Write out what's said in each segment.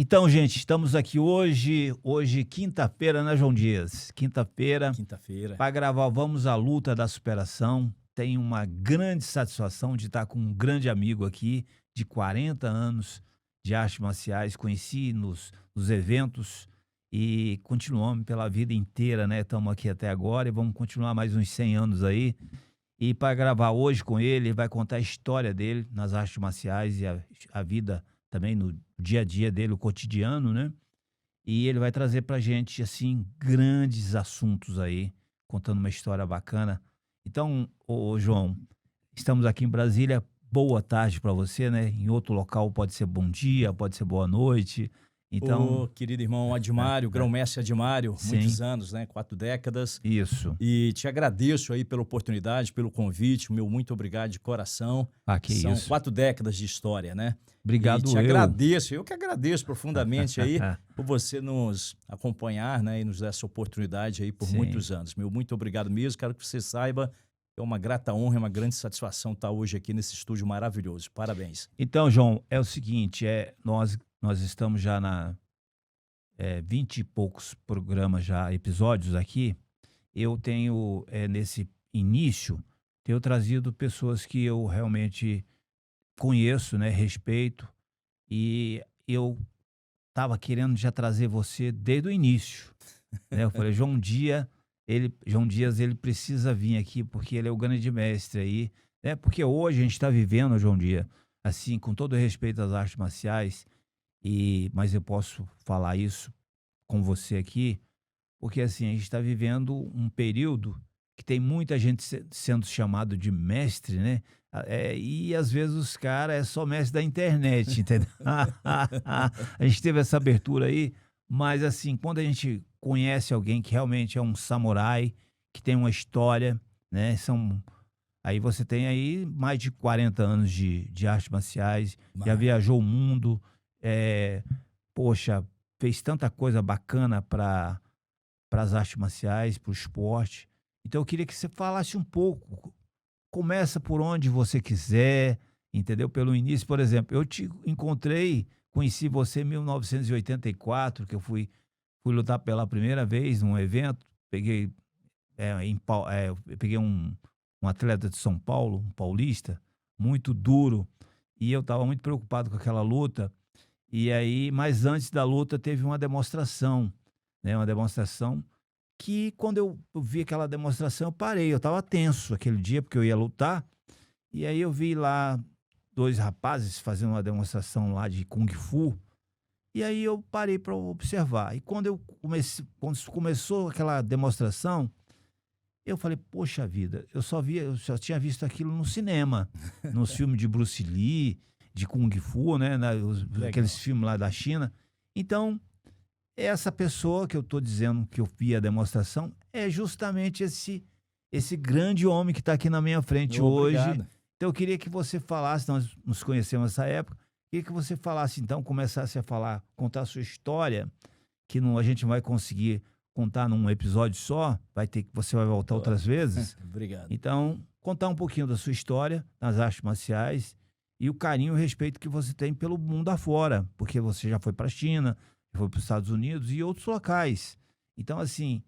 Então, gente, estamos aqui hoje quinta-feira, né, João Dias? Quinta-feira, Quinta-feira. para gravar Vamos à Luta da Superação. Tenho uma grande satisfação de estar com um grande amigo aqui, de 40 anos de artes marciais. Conheci nos eventos e continuamos pela vida inteira, né? Estamos aqui até agora e vamos continuar mais uns 100 anos aí. E para gravar hoje com ele vai contar a história dele nas artes marciais e a vida também no dia a dia dele, o cotidiano, né? E ele vai trazer pra gente, assim, grandes assuntos aí, contando uma história bacana. Então, ô João, estamos aqui em Brasília, boa tarde para você, né? Em outro local pode ser bom dia, pode ser boa noite. Então, Ô, querido irmão Admário, grão-mestre Admário, sim, muitos anos, né? 4 décadas. isso. E te agradeço aí pela oportunidade, pelo convite, meu muito obrigado de coração. Ah, que São isso. 4 décadas de história, né? E Obrigado te eu. agradeço, eu que agradeço profundamente aí por você nos acompanhar, né? E nos dar essa oportunidade aí por Sim. muitos anos. Meu muito obrigado mesmo, quero que você saiba, é uma grata honra, é uma grande satisfação estar hoje aqui nesse estúdio maravilhoso. Parabéns. Então, João, é o seguinte, nós estamos já 20 e poucos programas já, episódios aqui. Eu tenho, nesse início, tenho trazido pessoas que eu realmente conheço, né, respeito, e eu estava querendo já trazer você desde o início, né? Eu falei, João Dias, ele precisa vir aqui porque ele é o grande mestre aí, né? Porque hoje a gente está vivendo, João Dias, assim, com todo respeito às artes marciais, mas eu posso falar isso com você aqui, porque assim, a gente está vivendo um período que tem muita gente sendo chamado de mestre, né? E às vezes os caras é só mestre da internet, entendeu? A gente teve essa abertura aí, mas assim, quando a gente conhece alguém que realmente é um samurai, que tem uma história, né? Aí você tem aí mais de 40 anos de artes marciais, já viajou o mundo, é, poxa, fez tanta coisa bacana para as artes marciais, para o esporte. Então eu queria que você falasse um pouco. Começa por onde você quiser, entendeu? Pelo início, por exemplo, eu te encontrei, conheci você em 1984, que eu fui lutar pela primeira vez num evento. Peguei, eu peguei um atleta de São Paulo, um paulista, muito duro, e eu estava muito preocupado com aquela luta. E aí, mas antes da luta teve uma demonstração, né? Uma demonstração que quando eu vi aquela demonstração eu parei, eu estava tenso aquele dia porque eu ia lutar. E aí eu vi lá dois rapazes fazendo uma demonstração lá de Kung Fu. E aí eu parei para observar. E quando começou aquela demonstração, eu falei, poxa vida, eu só tinha visto aquilo no cinema, nos filmes de Bruce Lee, de Kung Fu, né, aqueles filmes lá da China. Então, essa pessoa que eu estou dizendo que eu vi a demonstração é justamente esse grande homem que está aqui na minha frente hoje. Obrigado. Então, eu queria que você falasse, nós nos conhecemos nessa época, queria que você falasse, então, começasse a falar, contar a sua história, que não, a gente não vai conseguir contar num episódio só, você vai voltar outras vezes. Obrigado. Então, contar um pouquinho da sua história nas artes marciais e o carinho e o respeito que você tem pelo mundo afora, porque você já foi para a China, foi para os Estados Unidos e outros locais. Então, assim,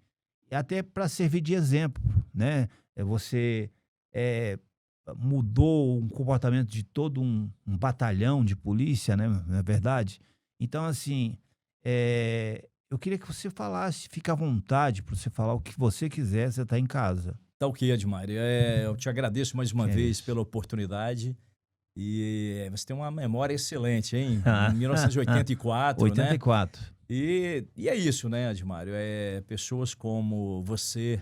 até para servir de exemplo, né? Você mudou o comportamento de todo um batalhão de polícia, né? Não é verdade? Então, assim, eu queria que você falasse, fica à vontade para você falar o que você quiser, você está em casa. Tá ok, Admário. Eu te agradeço mais uma Que é vez isso. pela oportunidade. E você tem uma memória excelente, hein? 1984, né? 84. E é isso, né, Admário? Pessoas como você,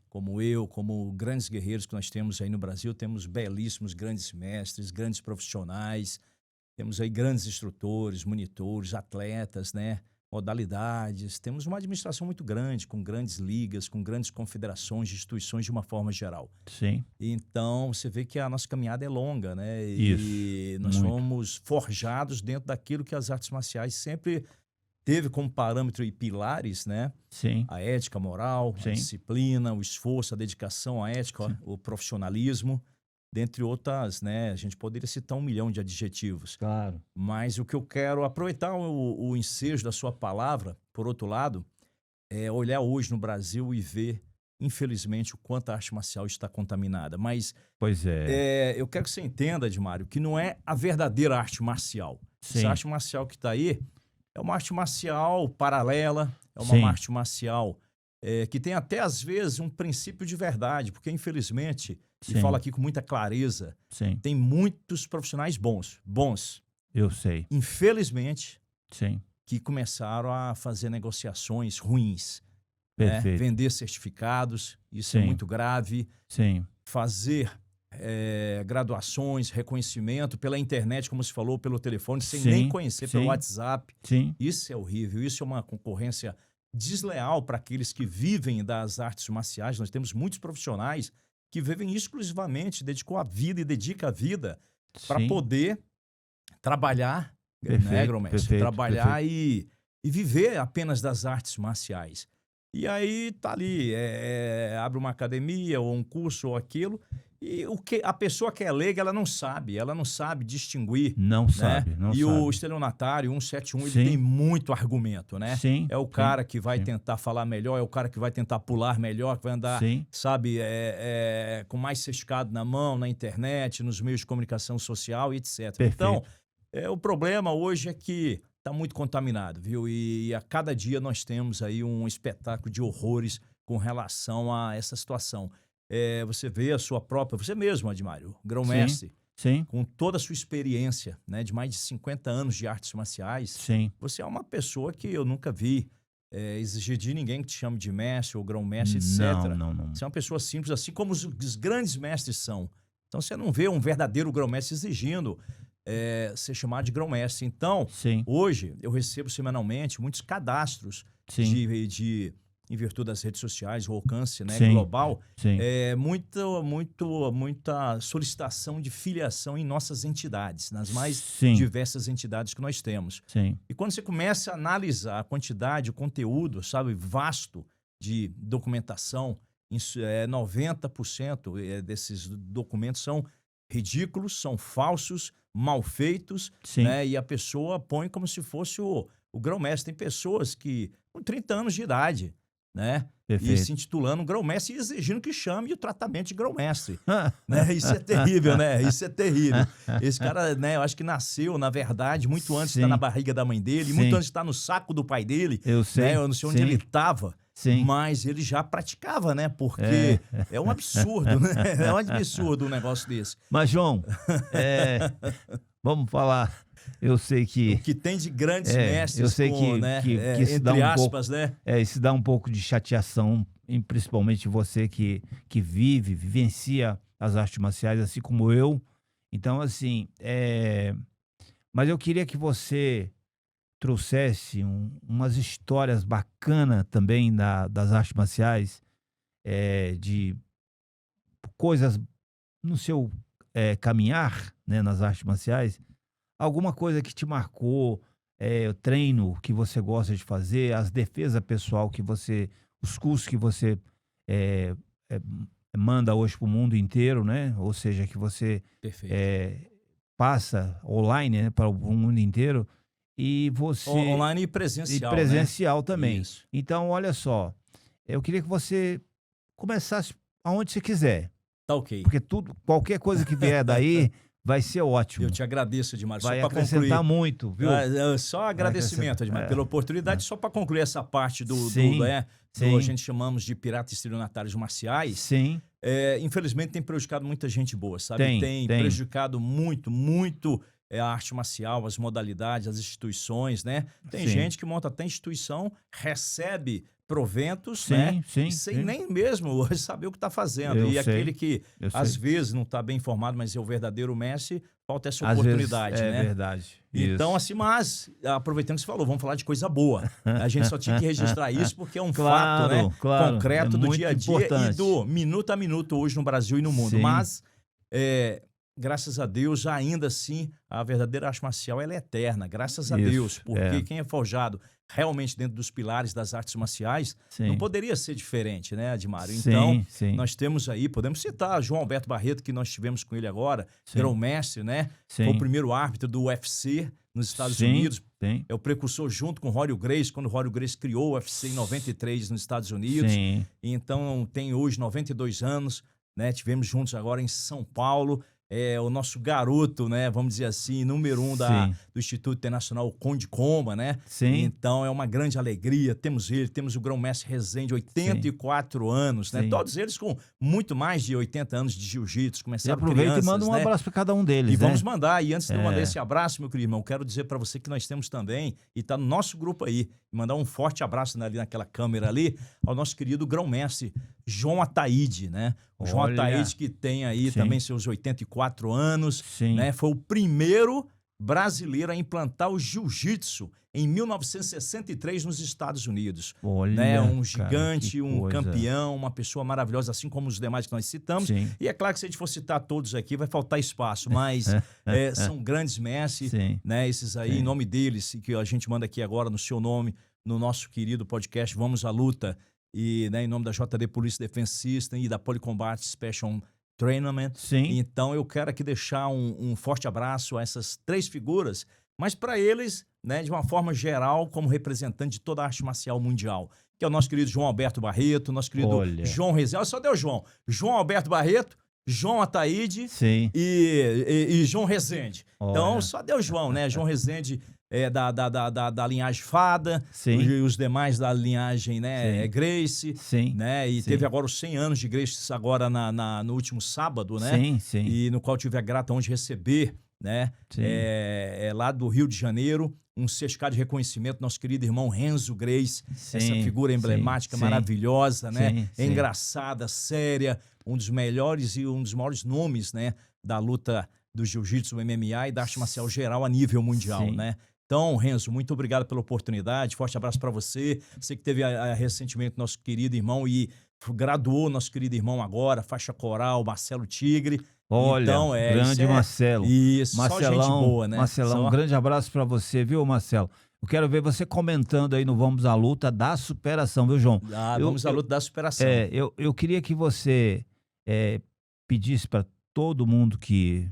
como eu, como grandes guerreiros que nós temos aí no Brasil, temos belíssimos grandes mestres, grandes profissionais, temos aí grandes instrutores, monitores, atletas, né? Modalidades. Temos uma administração muito grande, com grandes ligas, com grandes confederações, instituições de uma forma geral. Sim. Então, você vê que a nossa caminhada é longa, né? Isso, E nós muito. fomos forjados dentro daquilo que as artes marciais sempre teve como parâmetro e pilares, né? Sim. A ética, a moral, a Sim. disciplina, o esforço, a dedicação, a ética, Sim. o profissionalismo. dentre outras, né? A gente poderia citar 1 milhão de adjetivos. Claro. Mas o que eu quero aproveitar o ensejo da sua palavra, por outro lado, é olhar hoje no Brasil e ver, infelizmente, o quanto a arte marcial está contaminada. Mas Pois é. eu quero que você entenda, Edmário, que não é a verdadeira arte marcial. Sim. Essa arte marcial que está aí é uma arte marcial paralela, é uma Sim. arte marcial que tem até, às vezes, um princípio de verdade, porque, infelizmente, e Sim. falo aqui com muita clareza, Sim. tem muitos profissionais bons, Eu sei. infelizmente, Sim. que começaram a fazer negociações ruins, né? Perfeito. Vender certificados, isso é Sim. muito grave, Sim. fazer graduações, reconhecimento pela internet, como se falou, pelo telefone, sem Sim, nem conhecer, pelo sim. WhatsApp. Sim. Isso é horrível, isso é uma concorrência desleal para aqueles que vivem das artes marciais. Nós temos muitos profissionais que vivem exclusivamente, dedicam a vida e dedica a vida para Sim. poder trabalhar, né, Perfeito, grão-mestre? perfeito, Trabalhar e viver apenas das artes marciais. E aí tá ali, abre uma academia ou um curso ou aquilo, e o que a pessoa que é leiga, ela não sabe distinguir, Não né? sabe, não E sabe. o estelionatário 171, ele Sim. tem muito argumento, né? Sim. É o sim, cara que vai sim. tentar falar melhor, é o cara que vai tentar pular melhor, que vai andar, Sim. sabe, com mais certificado na mão, na internet, nos meios de comunicação social e etc. Perfeito. Então, o problema hoje é que está muito contaminado, viu? E a cada dia nós temos aí um espetáculo de horrores com relação a essa situação. Você vê a sua própria, você mesmo, Edmário, grão-mestre, Sim. com toda a sua experiência, né, de mais de 50 anos de artes marciais, Sim. você é uma pessoa que eu nunca vi exigir de ninguém que te chame de mestre ou grão-mestre, etc. Não. Você é uma pessoa simples, assim como os grandes mestres são. Então você não vê um verdadeiro grão-mestre exigindo ser chamado de grão-mestre. Então, Sim. hoje eu recebo semanalmente muitos cadastros Sim. em virtude das redes sociais, o alcance, né, Sim. global, Sim. muita solicitação de filiação em nossas entidades, nas mais Sim. diversas entidades que nós temos. Sim. E quando você começa a analisar a quantidade, o conteúdo, sabe, vasto de documentação, 90% desses documentos são ridículos, são falsos, mal feitos, Sim. né? E a pessoa põe como se fosse o grão-mestre. Tem pessoas que, com 30 anos de idade, né? E Perfeito. se intitulando grão-mestre e exigindo que chame o tratamento de grão-mestre. Né? Isso é terrível, né? Isso é terrível. Esse cara, né, eu acho que nasceu, na verdade, muito antes de estar Sim. na barriga da mãe dele, Sim. muito antes de estar no saco do pai dele. Eu sei. Né? Eu não sei onde Sim. ele estava, Sim. mas ele já praticava, né? Porque é um absurdo, né? É um absurdo um negócio desse. Mas, João, vamos falar. Eu sei que O que tem de grandes eu mestres, sei com, né, que isso dá entre um aspas, pouco, né? isso dá um pouco de chateação, principalmente você que vivencia as artes marciais, assim como eu. Então, assim, mas eu queria que você trouxesse umas histórias bacanas também das artes marciais, de coisas no seu caminhar, né, nas artes marciais, alguma coisa que te marcou, o treino que você gosta de fazer, as defesas pessoal os cursos que você manda hoje para o mundo inteiro, né? Ou seja, que você Perfeito. passa online, né, para o mundo inteiro, e você Online e e presencial, presencial né? também. Isso. Então, olha só, eu queria que você começasse aonde você quiser, Tá ok. porque qualquer coisa que vier daí vai ser ótimo. Eu te agradeço demais. Vai Só para acrescentar concluir. muito, viu? Só agradecimento, Edmar, pela oportunidade. Só para concluir essa parte Sim, sim. a gente chamamos de piratas estelionatários marciais. Sim, Infelizmente tem prejudicado muita gente boa, sabe? Tem. Prejudicado muito a arte marcial, as modalidades, as instituições, né? Tem Sim. gente que monta até instituição, recebe proventos, sim, né? sim, Sem sim. nem mesmo saber o que está fazendo. Eu E sei, aquele que eu às sei. vezes não está bem informado, mas é o verdadeiro mestre, falta essa Às vezes oportunidade, é né? verdade. Então, Isso. assim, mas, aproveitando que você falou, vamos falar de coisa boa. A gente só tinha que registrar isso porque é um fato, né? Claro, Concreto é do muito dia a dia importante. e do minuto a minuto hoje no Brasil e no mundo. Sim. Mas graças a Deus, ainda assim, a verdadeira arte marcial ela é eterna, graças a Deus, porque quem é forjado realmente dentro dos pilares das artes marciais não poderia ser diferente, né, Admário? Então, nós temos aí, podemos citar João Alberto Barreto, que nós tivemos com ele agora, grão-mestre, né? Foi o primeiro árbitro do UFC nos Estados Unidos. É o precursor junto com o Rory Gracie, quando o Rory Gracie criou o UFC em 93 nos Estados Unidos. Então, tem hoje 92 anos, né? Tivemos juntos agora em São Paulo. É o nosso garoto, né? Vamos dizer assim, número 1 do Instituto Internacional Conde Comba, né? Então é uma grande alegria. Temos ele, temos o grão-mestre Rezende, 84 anos, né? Todos eles com muito mais de 80 anos de jiu-jitsu, começaram crianças, aproveita e manda um abraço para cada um deles, e vamos mandar. E antes de eu mandar esse abraço, meu querido irmão, quero dizer para você que nós temos também, e tá no nosso grupo aí, mandar um forte abraço ali naquela câmera ali, ao nosso querido grão-mestre João Ataíde, né? O João Ataíde, que tem aí também seus 84 anos, né? Foi o primeiro brasileiro a implantar o jiu-jitsu em 1963 nos Estados Unidos. Né? Um gigante, um campeão, uma pessoa maravilhosa, assim como os demais que nós citamos. E é claro que se a gente for citar todos aqui, vai faltar espaço, mas são grandes mestres, né? Esses aí, em nome deles, que a gente manda aqui agora no seu nome, no nosso querido podcast Vamos à Luta, e né, em nome da JD Polícia Defense System e da Polycombat Special Training. Então eu quero aqui deixar um forte abraço a essas três figuras, mas para eles, né, de uma forma geral, como representante de toda a arte marcial mundial, que é o nosso querido João Alberto Barreto, nosso querido João Rezende. Olha só, deu João Alberto Barreto, João Ataíde e João Rezende. Então só deu João, né? João Rezende da linhagem Fada, os demais da linhagem, né, Gracie, né, e teve agora os 100 anos de Gracie agora no último sábado, né, e no qual tive a grata honra de receber, né, lá do Rio de Janeiro, um certificado de reconhecimento, nosso querido irmão Renzo Gracie, essa figura emblemática, maravilhosa, né, engraçada, séria, um dos melhores e um dos maiores nomes, né, da luta do jiu-jitsu, MMA e da arte marcial geral a nível mundial, né. Então, Renzo, muito obrigado pela oportunidade, forte abraço para você. Você que teve recentemente nosso querido irmão e graduou nosso querido irmão agora, faixa coral, Marcelo Tigre. Olha, então, grande Marcelo. Isso, Marcelão, só gente boa, né? Marcelão, um grande abraço para você, viu, Marcelo? Eu quero ver você comentando aí no Vamos à Luta da Superação, viu, João? Vamos à Luta da Superação. Eu queria que você pedisse para todo mundo que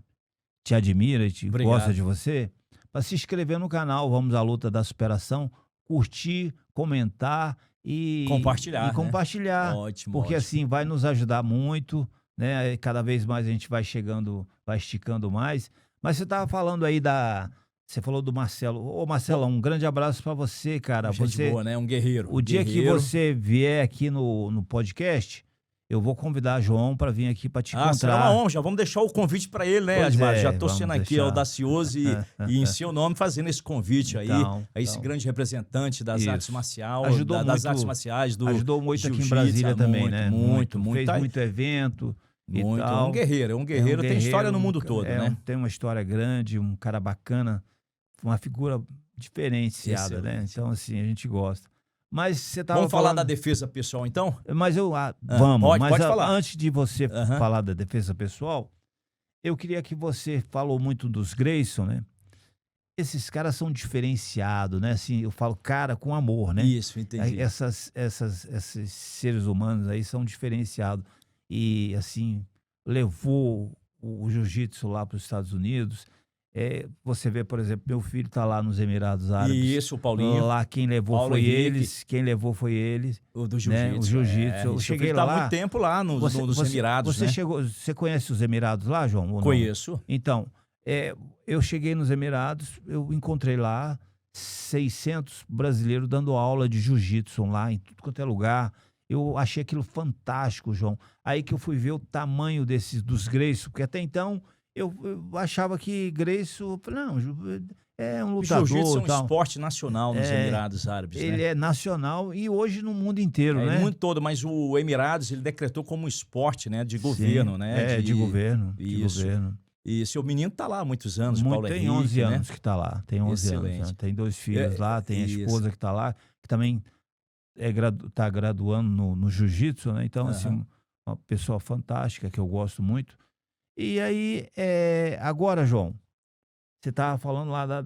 te admira e gosta de você, para se inscrever no canal Vamos à Luta da Superação, curtir, comentar e compartilhar. Ótimo, porque assim vai nos ajudar muito, né? Cada vez mais a gente vai chegando, vai esticando mais. Mas você estava falando aí você falou do Marcelo. Ô, Marcelão, um grande abraço para você, cara. Gente boa, né? Um guerreiro. O dia que você vier aqui no podcast, eu vou convidar João para vir aqui para te encontrar. Será uma honra. Já vamos deixar o convite para ele, né, Admário? Já estou sendo aqui audacioso e em seu nome fazendo esse convite aí, a esse grande representante das artes marciais, das artes marciais, do ajudou muito aqui em Brasília também, né? Muito. Fez muito evento e muito. tal. É um guerreiro, tem história no mundo todo, né? Tem uma história grande, um cara bacana, uma figura diferenciada, né? Então, assim, a gente gosta. Mas você tava Vamos falar da defesa pessoal, então? Mas vamos. Pode falar. Antes de você falar da defesa pessoal, eu queria que você falou muito dos Grayson, né? Esses caras são diferenciados, né? Assim, eu falo cara com amor, né? Isso, entendi. Esses seres humanos aí são diferenciados. E, assim, levou o jiu-jitsu lá para os Estados Unidos. Você vê, por exemplo, meu filho está lá nos Emirados Árabes. Isso, o Paulinho. Lá quem levou foi eles. Quem levou foi eles. O do jiu-jitsu. Né? O jiu-jitsu. Eu cheguei lá. Tá há muito tempo lá nos Emirados, você né? Você conhece os Emirados lá, João? Conheço. Então, eu cheguei nos Emirados, eu encontrei lá 600 brasileiros dando aula de jiu-jitsu lá em tudo quanto é lugar. Eu achei aquilo fantástico, João. Aí que eu fui ver o tamanho dos Grayson, porque até então eu achava que Grayson, não, é um lutador. O jiu-jitsu é um tal. esporte nacional nos Emirados Árabes, né? Ele é nacional e hoje no mundo inteiro, né? No mundo todo, mas o Emirados, ele decretou como esporte, né? De governo, né? De governo. Isso. De governo. E seu menino tá lá há muitos anos, Paulo Henrique, tem 11 né? anos que tá lá, tem 11 anos. Né? Tem 2 filhos lá, tem a esposa que tá lá, que também tá graduando no jiu-jitsu, né? Então, assim, uma pessoa fantástica que eu gosto muito. E aí, agora, João, você estava falando lá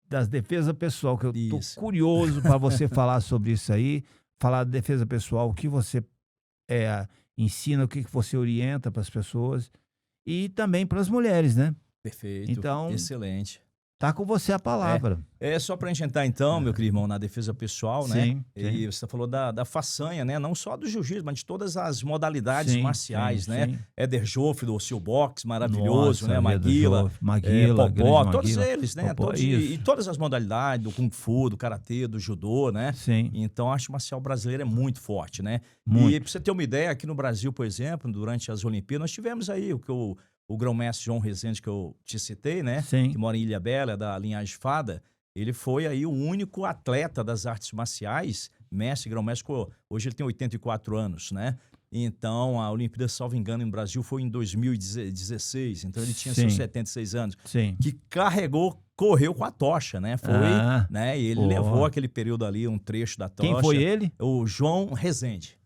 das defesas pessoal, que eu tô Isso. curioso para você falar sobre isso aí, falar de defesa pessoal, o que você ensina, o que que você orienta para as pessoas e também para as mulheres, né? Perfeito, Então, excelente. tá com você a É, palavra. só para a gente entrar então, meu querido irmão, na defesa pessoal, né? Sim, E sim, você falou da façanha, né? Não só do jiu-jitsu, mas de todas as modalidades sim, sim, marciais, né? sim. Éder Joffre do Seal Box, maravilhoso, né? Nossa vida, Maguila, Maguila, grande Popó, todos Maguila. eles, né? Popó, Todos, e isso. todas as modalidades do Kung Fu, do Karatê, do Judô, né? Sim, Então, a arte marcial brasileira é muito forte, né? E muito. para você ter uma ideia, aqui no Brasil, por exemplo, durante as Olimpíadas, nós tivemos aí o grão-mestre João Rezende, que eu te citei, né? Que Sim, mora em Ilhabela, é da linhagem Fada. Ele foi aí o único atleta das artes marciais, mestre, grão-mestre, hoje ele tem 84 anos, né? Então, a Olimpíada, salvo engano, em Brasil foi em 2016, então ele tinha seus sim, 76 anos, sim. que correu com a tocha, né? Foi, Ah, né? E ele levou ó. aquele período ali, um trecho da Quem foi tocha, ele? o João Rezende.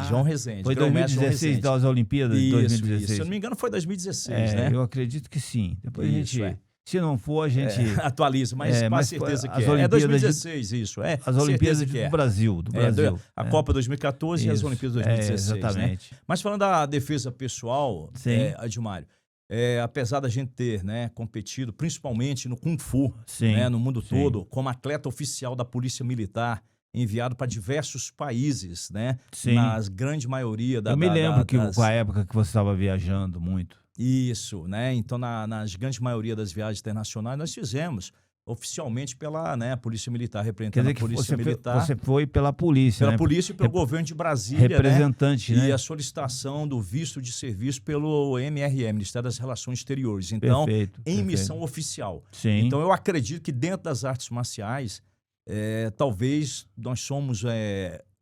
João Ah, Rezende, foi grão-mestre João 2016 Rezende. das Olimpíadas de Isso. Se eu 2016. não me engano, foi 2016, né? Eu acredito que sim. Depois a Isso, gente, se não for, a gente, atualiza, mas quase mas certeza que as é. É Olimpíadas 2016, isso, as Olimpíadas certeza que do é. Brasil, A Copa 2014 e as Isso, Olimpíadas 2016, né? exatamente. Mas falando da defesa pessoal, Sim, Adilmário, apesar da gente ter, né, competido principalmente no Kung Fu, né, sim, no mundo sim, todo, como atleta oficial da Polícia Militar, enviado para diversos países, né, sim. nas grande maioria Eu me lembro que com a das... época que você estava viajando muito. Isso, né? Então, nas grande maioria das viagens internacionais, nós fizemos oficialmente pela, né, Polícia Militar, Quer representando dizer a que Polícia Militar, você foi pela polícia, pela né? polícia e pelo Rep- governo de Brasília, né? Representante, E né? a solicitação do visto de serviço pelo MRM, Ministério das Relações Exteriores. Então, Perfeito, em perfeito. missão oficial. Sim, Então, eu acredito que dentro das artes marciais, talvez nós somos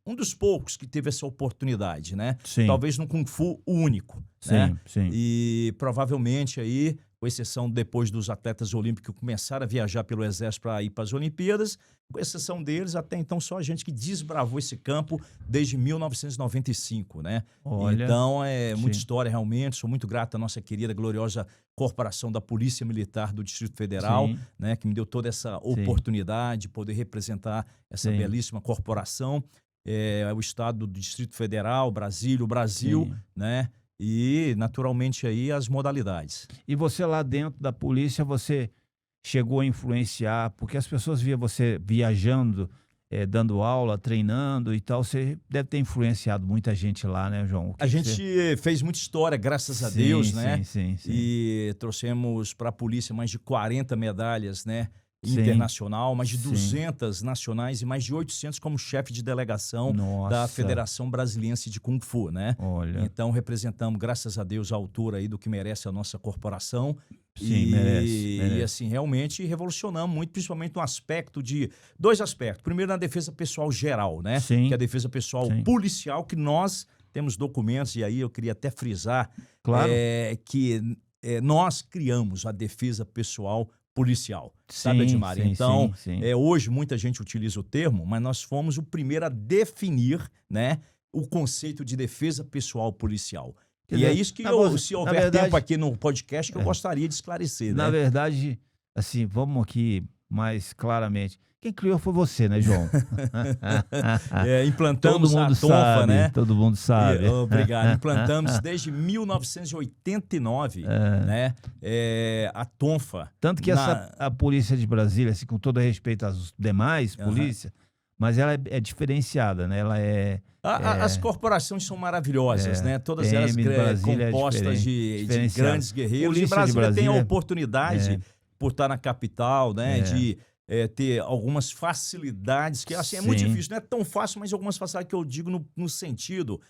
um dos poucos que teve essa oportunidade, né? sim, Talvez no Kung Fu o único, né? sim, sim. E provavelmente aí, com exceção depois dos atletas olímpicos que começaram a viajar pelo Exército para ir para as Olimpíadas, com exceção deles, até então só a gente que desbravou esse campo desde 1995, né? Olha, Então, muita sim, história realmente, sou muito grato à nossa querida, gloriosa Corporação da Polícia Militar do Distrito Federal, sim, né? Que me deu toda essa oportunidade de poder representar essa sim, belíssima corporação, o Estado do Distrito Federal, Brasília, o Brasil, sim. né? E, naturalmente, aí as modalidades. E você lá dentro da polícia, você chegou a influenciar, porque as pessoas via você viajando, dando aula, treinando e tal, você deve ter influenciado muita gente lá, né, João? O que A que gente você... fez muita história, graças a Sim, Deus, né? sim, sim, sim. E trouxemos para a polícia mais de 40 medalhas, né? Sim, Internacional, mais de sim. 200 nacionais e mais de 800 como chefe de delegação da Nossa, Federação Brasiliense de Kung Fu, né? olha, Então representamos, graças a Deus, a altura aí do que merece a nossa corporação. sim, merece, E merece. assim, realmente revolucionamos muito, principalmente no aspecto de... Dois aspectos. Primeiro, na defesa pessoal geral, né? Sim, Que é a defesa pessoal sim. policial, que nós temos documentos, e aí eu queria até frisar, Claro. que nós criamos a defesa pessoal policial, sabe, Sim, Adilmar? sim, Então, sim, sim. hoje muita gente utiliza o termo, mas nós fomos o primeiro a definir, né, o conceito de defesa pessoal policial. Quer E é dizer, isso que se na houver verdade, tempo aqui no podcast, que eu gostaria de esclarecer, na né? verdade, assim, vamos aqui mais claramente. Quem criou foi você, né, João? Todo Implantamos a mundo tonfa, sabe, né? todo mundo sabe. Obrigado. Implantamos desde 1989, né? A tonfa. Tanto que a polícia de Brasília, assim, com todo respeito às demais polícias, mas ela é diferenciada, né? Ela As corporações são maravilhosas, né? Todas elas PM de Brasília é compostas de diferenciada. grandes guerreiros. Polícia E de Brasília tem a Brasília, oportunidade, por estar na capital, né? De ter algumas facilidades, que assim, é muito sim, difícil. Não é tão fácil, mas algumas facilidades que eu digo no sentido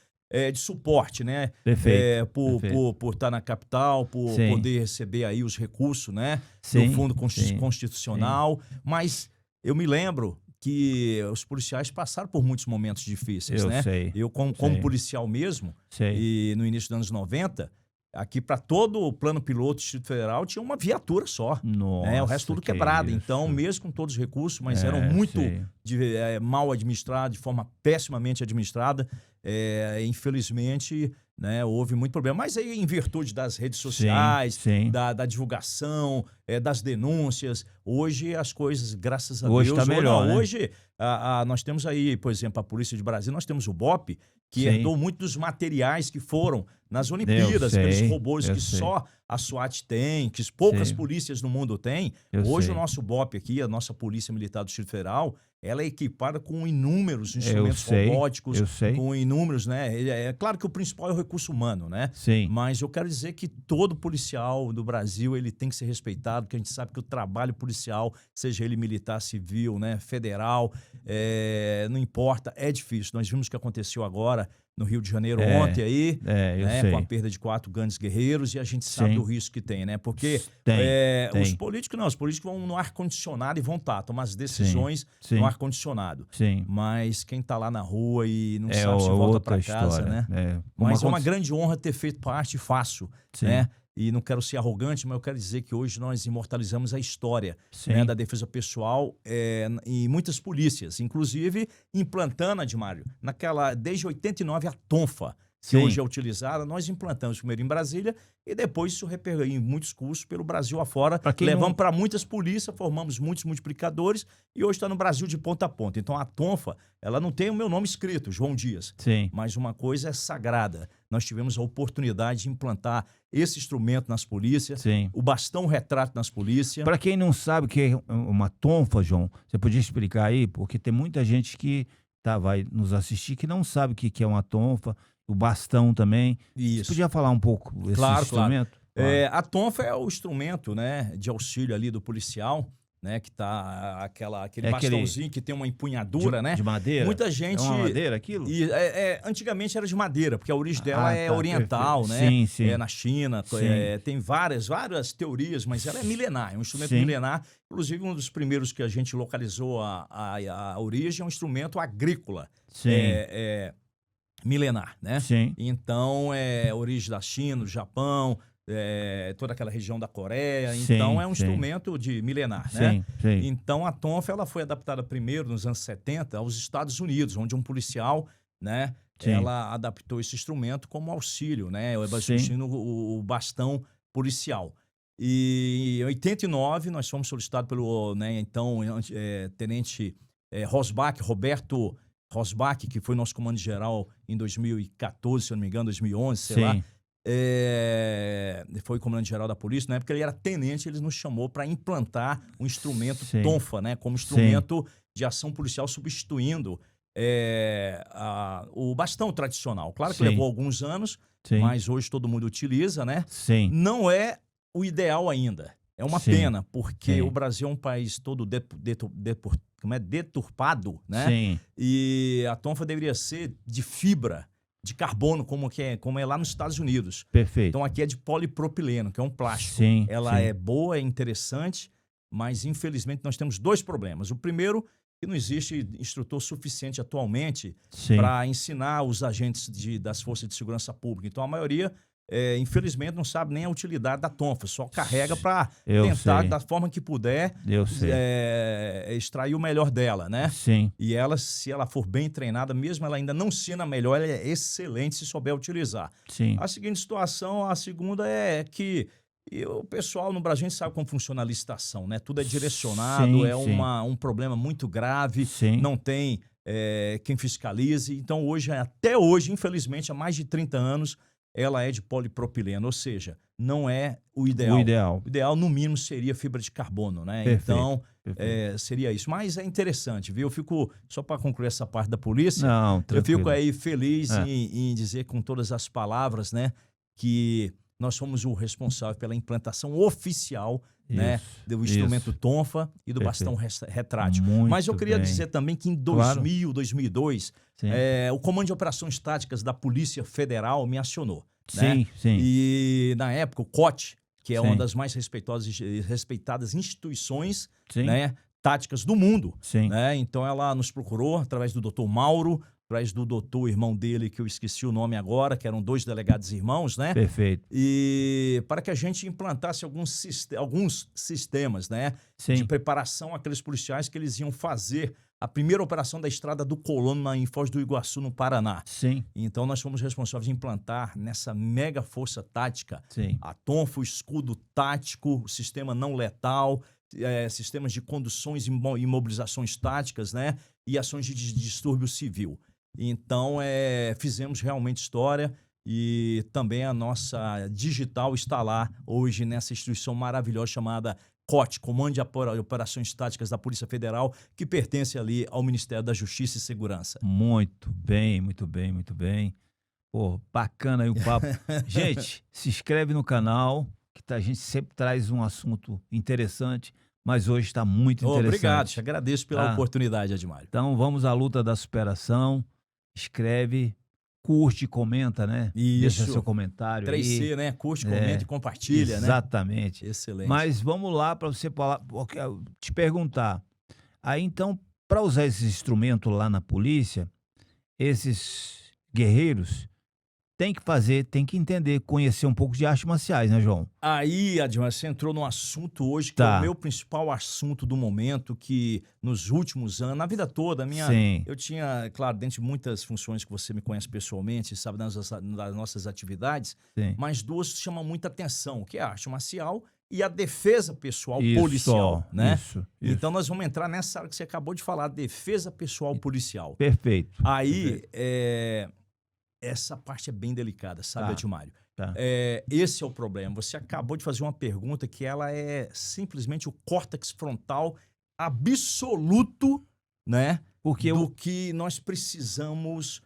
de suporte, né? perfeito, Por perfeito. estar na capital, por Sim, poder receber aí os recursos, né? Do sim, Fundo sim, Constitucional. Mas eu me lembro que os policiais passaram por muitos momentos difíceis, eu né? sei, Eu, como sei, policial mesmo, sei. e no início dos anos 90, aqui para todo o plano piloto do Distrito Federal tinha uma viatura só. O resto Nossa, tudo que quebrado. isso. Então, mesmo com todos os recursos, mas eram muito Sei. mal administrados, de forma pessimamente administrada, infelizmente né? Houve muito problema. Mas aí, em virtude das redes sociais, sim. da divulgação, das denúncias, hoje as coisas, graças a Hoje Deus... tá melhor, né? Hoje, nós temos aí, por exemplo, a Polícia de Brasília, nós temos o BOPE, que Sim. herdou muito dos materiais que foram nas Eu Olimpíadas, aqueles sei, robôs eu que sei. só a SWAT tem, que poucas Sei. polícias no mundo têm. Eu Hoje sei. o nosso BOPE aqui, a nossa Polícia Militar do Distrito Federal, ela é equipada com inúmeros Eu instrumentos sei, robóticos, eu sei. com inúmeros, né? É claro que o principal é o recurso humano, né? Sim. Mas eu quero dizer que todo policial do Brasil, ele tem que ser respeitado, porque a gente sabe que o trabalho policial, seja ele militar, civil, né, federal, não importa, é difícil. Nós vimos o que aconteceu agora no Rio de Janeiro ontem aí, eu né, sei. com a perda de 4 grandes guerreiros, e a gente sabe Sim. do risco que tem, né? Porque Tem. os políticos não, os políticos vão no ar-condicionado e vão tomar as decisões Sim. no ar-condicionado. Sim. Mas quem tá lá na rua e não É sabe se volta outra para casa, história. né? Mas é uma grande honra ter feito parte, faço, Sim. né? E não quero ser arrogante, mas eu quero dizer que hoje nós imortalizamos a história, Sim. né, da defesa pessoal em muitas polícias, inclusive implantando, Admário, desde 89 a tonfa, que Sim. hoje é utilizada, nós implantamos primeiro em Brasília e depois isso repercutiu em muitos cursos pelo Brasil afora, levamos para muitas polícias, formamos muitos multiplicadores e hoje está no Brasil de ponta a ponta. Então a tonfa, ela não tem o meu nome escrito, João Dias, Sim. mas uma coisa é sagrada. Nós tivemos a oportunidade de implantar esse instrumento nas polícias, Sim. o bastão retrato nas polícias. Para quem não sabe o que é uma tonfa, João, você podia explicar aí? Porque tem muita gente que vai nos assistir que não sabe o que é uma tonfa, o bastão também. Isso. Você podia falar um pouco desse instrumento? Claro. A tonfa é o instrumento, né, de auxílio ali do policial, né, que tá aquele bastãozinho que tem uma empunhadura, né? De madeira? Muita gente... É uma madeira aquilo? Antigamente era de madeira, porque a origem dela é oriental, perfeito. né? Sim. Na China, tem várias teorias, mas ela é milenar, é um instrumento milenar. Inclusive, um dos primeiros que a gente localizou a origem é um instrumento agrícola. Sim. Milenar, né? Sim. Então, origem da China, do Japão, toda aquela região da Coreia. Sim, então, é um sim. instrumento de milenar, né? Sim. Então, a tonfa ela foi adaptada primeiro, nos anos 70, aos Estados Unidos, onde um policial, né? Sim. Ela adaptou esse instrumento como auxílio, né? Substituindo o bastão policial. E em 89, nós fomos solicitados pelo, né, então, tenente Roberto Rosbach, que foi nosso comando-geral em 2014, se eu não me engano, 2011, sei lá. Foi comandante-geral da polícia. Na época ele era tenente, ele nos chamou para implantar o instrumento tonfa, né, como instrumento de ação policial, substituindo o bastão tradicional. Claro que levou alguns anos, mas hoje todo mundo utiliza, né? Não é o ideal ainda. É uma pena, porque o Brasil é um país todo deturpado, né? Sim. E a tonfa deveria ser de fibra de carbono, como é lá nos Estados Unidos. Perfeito. Então aqui é de polipropileno, que é um plástico. Sim. Ela é boa, é interessante, mas infelizmente nós temos dois problemas. O primeiro, que não existe instrutor suficiente atualmente para ensinar os agentes das forças de segurança pública. Então a maioria, infelizmente, não sabe nem a utilidade da tonfa, só carrega para tentar, da forma que puder, extrair o melhor dela, né? Sim. E ela, se ela for bem treinada, mesmo ela ainda não sendo a melhor, ela é excelente se souber utilizar. Sim. A seguinte situação, a segunda é que o pessoal no Brasil, a gente sabe como funciona a licitação, né? Tudo é direcionado, um problema muito grave, não tem quem fiscalize. Então, até hoje, infelizmente, há mais de 30 anos, ela é de polipropileno, ou seja, não é o ideal. O ideal, no mínimo, seria fibra de carbono, né? Perfeito. Então, seria isso. Mas é interessante, viu? Eu fico, só para concluir essa parte da polícia, eu fico aí feliz em dizer com todas as palavras, né, que nós somos o responsável pela implantação oficial, né, do instrumento tonfa e do bastão retrátil. Mas eu queria dizer também que em 2002, o Comando de Operações Táticas da Polícia Federal me acionou. Né? E na época o COT, que é uma das mais respeitadas instituições, né, táticas do mundo, né? Então ela nos procurou através do Dr. Mauro, através do doutor irmão dele, que eu esqueci o nome agora, que eram 2 delegados irmãos, né? Perfeito. E para que a gente implantasse alguns sistemas, né? De preparação àqueles policiais que eles iam fazer a primeira operação da Estrada do Colono em Foz do Iguaçu, no Paraná. Sim, Então, nós fomos responsáveis em implantar nessa mega força tática sim. a Tonfo, escudo tático, sistema não letal, sistemas de conduções e imobilizações táticas, né? E ações de distúrbio civil. Então, fizemos realmente história e também a nossa digital está lá hoje nessa instituição maravilhosa chamada COT, Comando de Operações Táticas da Polícia Federal, que pertence ali ao Ministério da Justiça e Segurança. Muito bem, muito bem, muito bem. Pô, bacana aí o papo. Gente, se inscreve no canal, que a gente sempre traz um assunto interessante, mas hoje está muito interessante. Obrigado, te agradeço pela oportunidade, Admário. Então vamos à luta da superação. Escreve, curte, comenta, né? Isso. Deixa seu comentário 3C, aí. né? Curte, comenta e compartilha, exatamente. né? Excelente. Mas vamos lá para você te perguntar. Aí então, para usar esse instrumento lá na polícia, esses guerreiros tem que entender, conhecer um pouco de artes marciais, né, João? Aí, Admário, você entrou num assunto hoje que é o meu principal assunto do momento, que nos últimos anos, na vida toda, eu tinha, claro, dentro de muitas funções que você me conhece pessoalmente, sabe, das nossas atividades, mas duas chamam muita atenção, que é a arte marcial e a defesa pessoal policial, né? Isso. Então nós vamos entrar nessa área que você acabou de falar, defesa pessoal policial. Perfeito. Aí, essa parte é bem delicada, sabe, Admário? Tá. Esse é o problema. Você acabou de fazer uma pergunta que ela é simplesmente o córtex frontal absoluto, né? Do que nós precisamos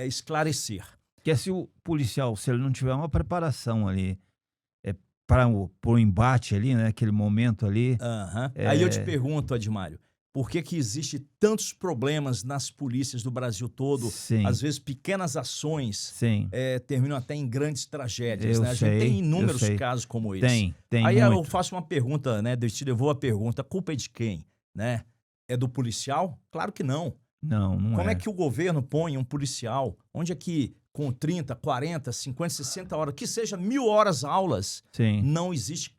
esclarecer. Porque se o policial, se ele não tiver uma preparação ali para o embate ali, né? Aquele momento ali. Aí eu te pergunto, Admário, por que existe tantos problemas nas polícias do Brasil todo? Sim. Às vezes pequenas ações terminam até em grandes tragédias, né? A sei, gente tem inúmeros casos como esse. Tem Aí muito. eu faço uma pergunta, né? Eu te devolvo a pergunta, a culpa é de quem, né? É do policial? Claro que não. Não é. Como é que o governo põe um policial? Onde é que com 30, 40, 50, 60 horas, que seja 1000 horas aulas, não existe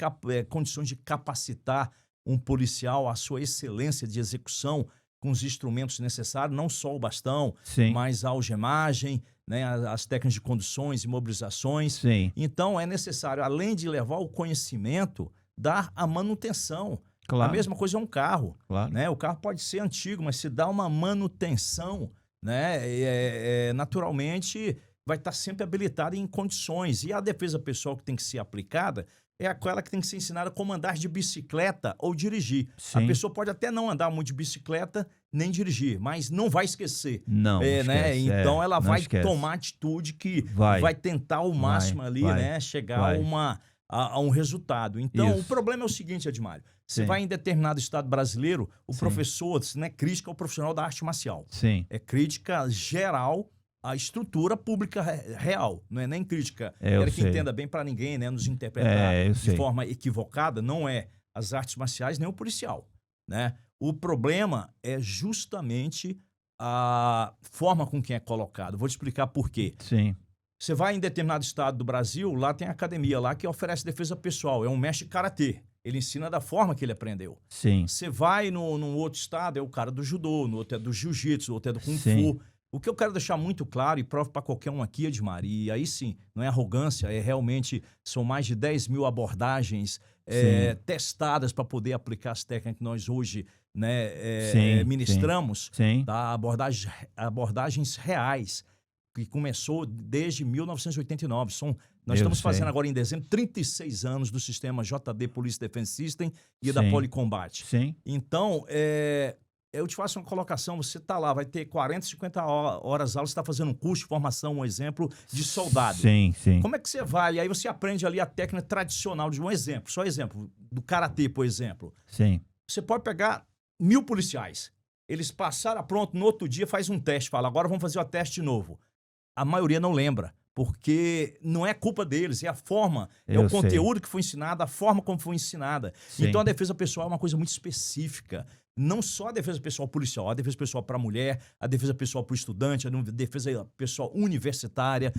condições de capacitar um policial à sua excelência de execução com os instrumentos necessários, não só o bastão, mas a algemagem, né, as técnicas de conduções, imobilizações. Então é necessário, além de levar o conhecimento, dar a manutenção. Claro. A mesma coisa é um carro. Claro. Né? O carro pode ser antigo, mas se dá uma manutenção, né, naturalmente vai estar sempre habilitado em condições. E a defesa pessoal que tem que ser aplicada é aquela que tem que ser ensinada como andar de bicicleta ou dirigir. A pessoa pode até não andar muito de bicicleta nem dirigir, mas não vai esquecer. Não, né? Então ela vai tomar atitude que vai tentar ao máximo né, chegar a um resultado. Então o problema é o seguinte, Admário. Você vai em determinado estado brasileiro, o professor, não é crítica ao profissional da arte marcial. É crítica geral à estrutura pública real, não é nem crítica. Quero que entenda bem para ninguém, né, nos interpretar de forma equivocada, não é as artes marciais nem o policial, né? O problema é justamente a forma com que é colocado. Vou te explicar por quê. Você vai em determinado estado do Brasil, lá tem academia lá que oferece defesa pessoal, é um mestre karatê. Ele ensina da forma que ele aprendeu. Você vai num outro estado, é o cara do judô, no outro é do jiu-jitsu, no outro é do kung fu. O que eu quero deixar muito claro e provo para qualquer um aqui, Admar, e aí sim, não é arrogância, realmente são mais de 10 mil abordagens testadas para poder aplicar as técnicas que nós hoje, né, ministramos, tá? Abordagens reais, que começou desde 1989. Nós estamos fazendo agora em dezembro 36 anos do sistema JD Police Defense System e da Policombate. Então, eu te faço uma colocação, você está lá, vai ter 40, 50 horas aula, você está fazendo um curso de formação, um exemplo de soldado. Como é que você vai? E aí você aprende ali a técnica tradicional de um exemplo, só exemplo, do karatê, por exemplo. Você pode pegar 1000 policiais, eles passaram, pronto, no outro dia faz um teste, fala, agora vamos fazer o teste de novo. A maioria não lembra, porque não é culpa deles, é a forma, é o conteúdo que foi ensinado, a forma como foi ensinada. Então a defesa pessoal é uma coisa muito específica. Não só a defesa pessoal policial, a defesa pessoal para a mulher, a defesa pessoal para o estudante, a defesa pessoal universitária.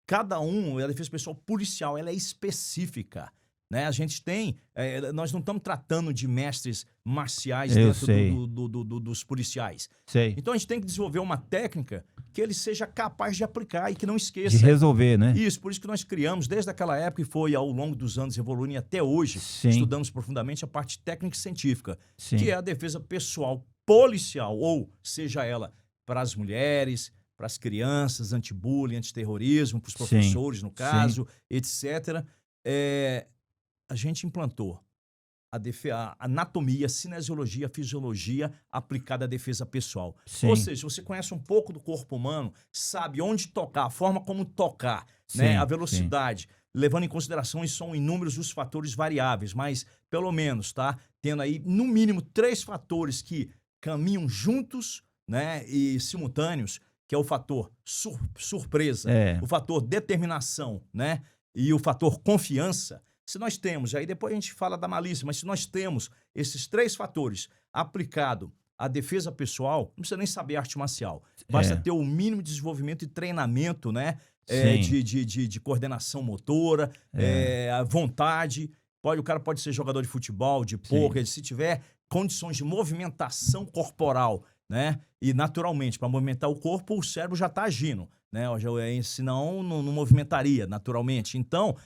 Cada a defesa pessoal policial, ela é específica. né? A gente tem... nós não estamos tratando de mestres marciais Eu dentro sei. dos policiais. Sei. Então, a gente tem que desenvolver uma técnica que ele seja capaz de aplicar e que não De esqueça. resolver, né? Isso, por isso que nós criamos, desde aquela época e foi ao longo dos anos evoluindo e até hoje, Sim. estudamos profundamente a parte técnica e científica, Sim. que é a defesa pessoal policial, ou seja ela para as mulheres, para as crianças, anti-bullying, antiterrorismo, para os professores, no caso, etc. A gente implantou a anatomia, a cinesiologia, a fisiologia aplicada à defesa pessoal. Sim. Ou seja, você conhece um pouco do corpo humano, sabe onde tocar, a forma como tocar, Sim, né? A sim. velocidade, levando em consideração, e são inúmeros os fatores variáveis, mas pelo menos, tá? Tendo aí, no mínimo, 3 fatores que caminham juntos, né? E simultâneos, que é o fator surpresa, o fator determinação, né? E o fator confiança. Se nós temos, aí depois a gente fala da malícia, mas se nós temos esses 3 fatores aplicado à defesa pessoal, não precisa nem saber arte marcial. Basta ter o mínimo de desenvolvimento e treinamento, né? De coordenação motora, a vontade. O cara pode ser jogador de futebol, de pôquer, se tiver condições de movimentação corporal, né? E naturalmente, para movimentar o corpo, o cérebro já está agindo, né? Senão não movimentaria naturalmente. Então,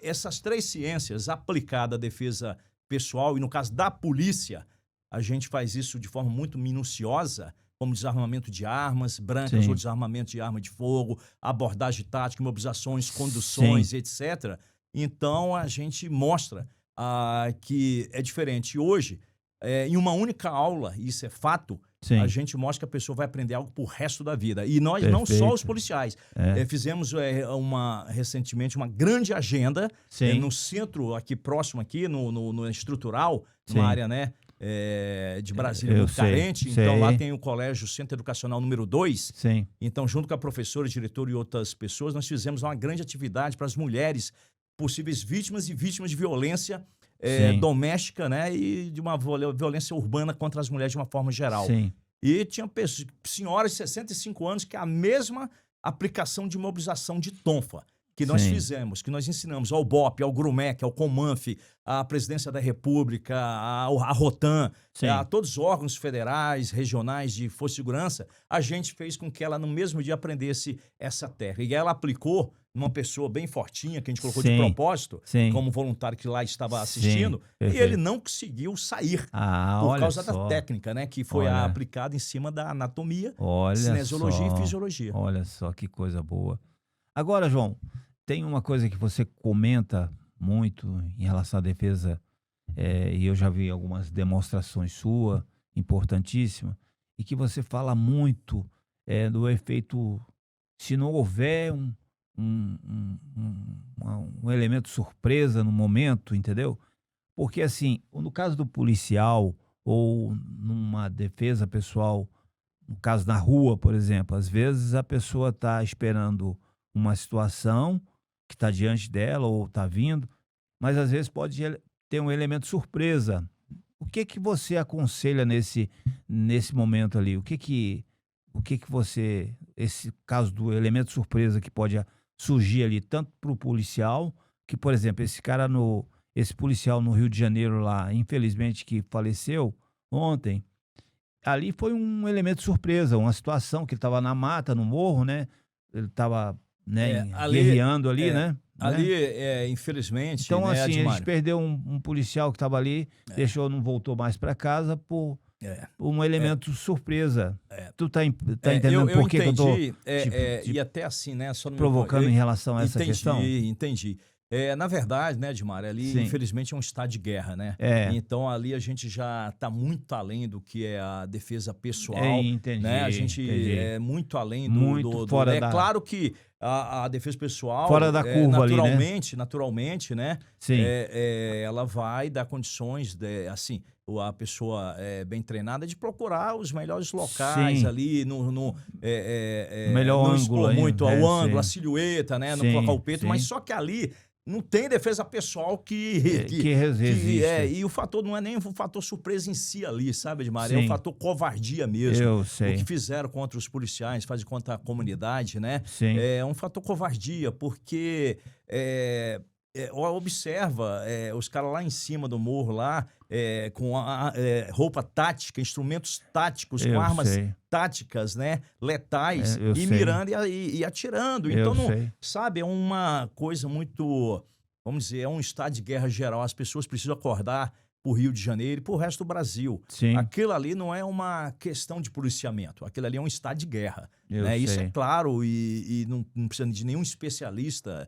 essas 3 ciências aplicadas à defesa pessoal, e no caso da polícia, a gente faz isso de forma muito minuciosa, como desarmamento de armas brancas ou desarmamento de arma de fogo, abordagem tática, imobilizações, conduções, etc. Então, a gente mostra que é diferente. E hoje, em uma única aula, isso é fato, a gente mostra que a pessoa vai aprender algo pro resto da vida. E nós, não só os policiais. Fizemos recentemente uma grande agenda no centro, aqui próximo, aqui, no Estrutural, numa área, né, de Brasília muito carente. Então, lá tem o Colégio Centro Educacional número 2. Então, junto com a professora, diretor e outras pessoas, nós fizemos uma grande atividade para as mulheres, possíveis vítimas e vítimas de violência doméstica, né, e de uma violência urbana contra as mulheres de uma forma geral. E tinha senhoras de 65 anos que é a mesma aplicação de imobilização de tonfa que nós fizemos, que nós ensinamos ao BOP, ao GRUMEC, ao COMANF, à Presidência da República, à Rotan, a todos os órgãos federais, regionais de força e segurança, a gente fez com que ela no mesmo dia aprendesse essa técnica. E ela aplicou numa pessoa bem fortinha, que a gente colocou de propósito, como voluntário que lá estava assistindo, e ele não conseguiu sair por causa da técnica, né, que foi aplicada em cima da anatomia, cinesiologia e fisiologia. Olha só que coisa boa. Agora, João, tem uma coisa que você comenta muito em relação à defesa, e eu já vi algumas demonstrações suas, importantíssimas, e que você fala muito do efeito, se não houver um elemento surpresa no momento, entendeu? Porque assim, no caso do policial ou numa defesa pessoal, no caso na rua, por exemplo, às vezes a pessoa está esperando uma situação que está diante dela ou está vindo, mas às vezes pode ter um elemento surpresa. O que que você aconselha nesse momento ali? O que você, esse caso do elemento surpresa que pode surgir ali, tanto para o policial, que, por exemplo, esse policial no Rio de Janeiro lá, infelizmente, que faleceu ontem, ali foi um elemento surpresa, uma situação que ele estava na mata, no morro, né? Ele estava, né, guerreando ali, né? Ali, infelizmente, então, né, assim, a gente perdeu um policial que estava ali, não voltou mais para casa por um elemento surpresa. Tu tá entendendo por que eu tô e até assim, né, só no provocando em relação a essa questão? Entendi. Na verdade, né, Edmar, ali infelizmente é um estado de guerra, né? Então ali a gente já está muito além do que é a defesa pessoal, né? A gente é muito além fora da... Claro que a defesa pessoal fora da curva naturalmente, ali, né? Naturalmente, né? Ela vai dar condições assim, a pessoa bem treinada de procurar os melhores locais ali no melhor não ângulo, muito o ângulo, a silhueta, né? Não colocar o peito, mas só que ali não tem defesa pessoal que resiste. E o fator não é nem o fator surpresa em si ali, sabe, Edmar? É o fator covardia mesmo. Eu sei. O que fizeram contra os policiais, fazem contra a comunidade, né? É um fator covardia, porque observa os caras lá em cima do morro, lá, com roupa tática, instrumentos táticos, com armas sei. táticas, né, letais, Eu e sei. mirando e atirando. Eu Então, não, sei. sabe, é uma coisa muito, vamos dizer, é um estado de guerra geral. As pessoas precisam acordar para o Rio de Janeiro e para o resto do Brasil. Sim, Aquilo ali não é uma questão de policiamento, aquilo ali é um estado de guerra. eu Né? Isso é sei. claro e não precisa de nenhum especialista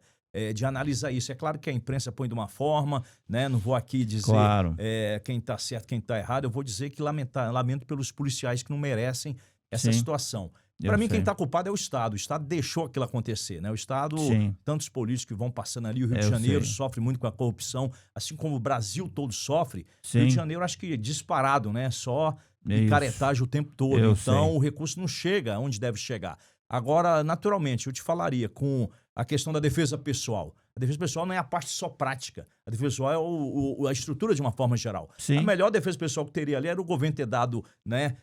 de analisar isso. É claro que a imprensa põe de uma forma, né? Não vou aqui dizer Claro. quem está certo, quem está errado. Eu vou dizer que lamento pelos policiais que não merecem essa Sim, situação. eu Para mim, quem sei. está culpado é o Estado. O Estado deixou aquilo acontecer, né? O Estado, Sim, tantos políticos que vão passando ali, o Rio de eu Janeiro sei. sofre muito com a corrupção, assim como o Brasil todo sofre. Rio de Sim, Janeiro, acho que disparado, né? Só é isso. picaretagem o tempo todo. Eu Então, sei. o recurso não chega onde deve chegar. Agora, naturalmente, eu te falaria com a questão da defesa pessoal. A defesa pessoal não é a parte só prática. A defesa pessoal é a estrutura de uma forma geral. A Sim, melhor defesa pessoal que teria ali era o governo ter dado, né,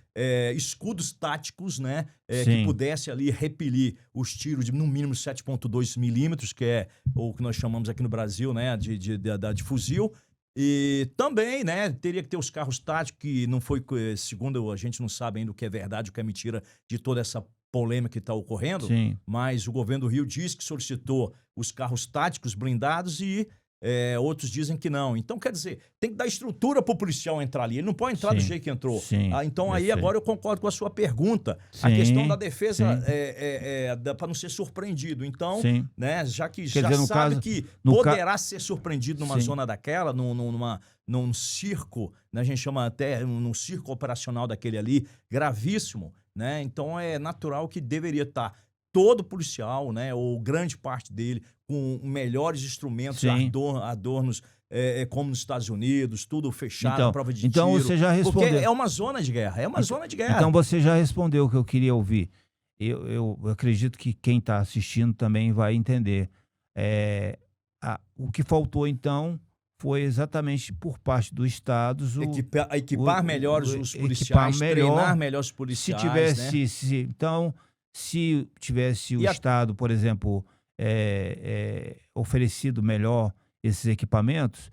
escudos táticos, né, que sim, pudesse ali repelir os tiros de no mínimo 7,2 milímetros, que é o que nós chamamos aqui no Brasil, né, de fuzil. E também, né, teria que ter os carros táticos, que não foi, segundo a gente não sabe ainda o que é verdade, o que é mentira de toda essa polêmica que está ocorrendo, sim, mas o governo do Rio diz que solicitou os carros táticos blindados e outros dizem que não. Então, quer dizer, tem que dar estrutura para o policial entrar ali. Ele não pode entrar do sim, jeito que entrou. sim, Então, eu aí sei. agora eu concordo com a sua pergunta. A questão da Sim, defesa sim, para não ser surpreendido. Então, sim. né, já que Quer já dizer, sabe que no ca... poderá ser surpreendido numa Sim, zona daquela, num circo, né, a gente chama até num circo operacional daquele ali, gravíssimo, né? Então é natural que deveria estar todo policial, né, ou grande parte dele, com melhores instrumentos, sim. adornos, como nos Estados Unidos, tudo fechado, Então, prova de então tiro. você já Porque respondeu. é uma zona de guerra, é uma zona de guerra. Então você já respondeu o que eu queria ouvir. Eu acredito que quem está assistindo também vai entender. É, o que faltou, então, foi exatamente por parte dos estados Equipar melhor os equipar policiais, treinar melhor. melhor os Se policiais, né? tivesse, então, se tivesse o E a- estado, por exemplo, oferecido melhor esses equipamentos,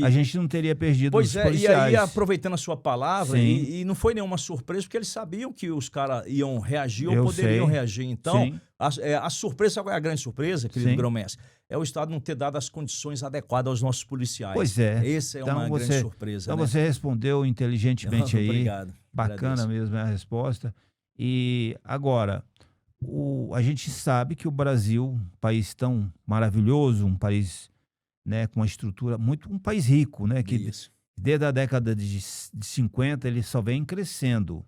a e- gente não teria perdido Pois os é, e aí, policiais. aproveitando a sua palavra, Sim, e não foi nenhuma surpresa, porque eles sabiam que os caras iam reagir ou eu poderiam sei. reagir. Então, Sim, a surpresa, qual é a grande surpresa, querido sim. Grão-Mestre? É o Estado não ter dado as condições adequadas aos nossos policiais. Pois é. Essa é Então uma grande surpresa, então né? você respondeu inteligentemente aí, Obrigado. bacana Agradeço. mesmo a resposta. E agora, a gente sabe que o Brasil, um país tão maravilhoso, um país, né, com uma estrutura muito, um país rico, né, que Isso. desde a década de 50 ele só vem crescendo,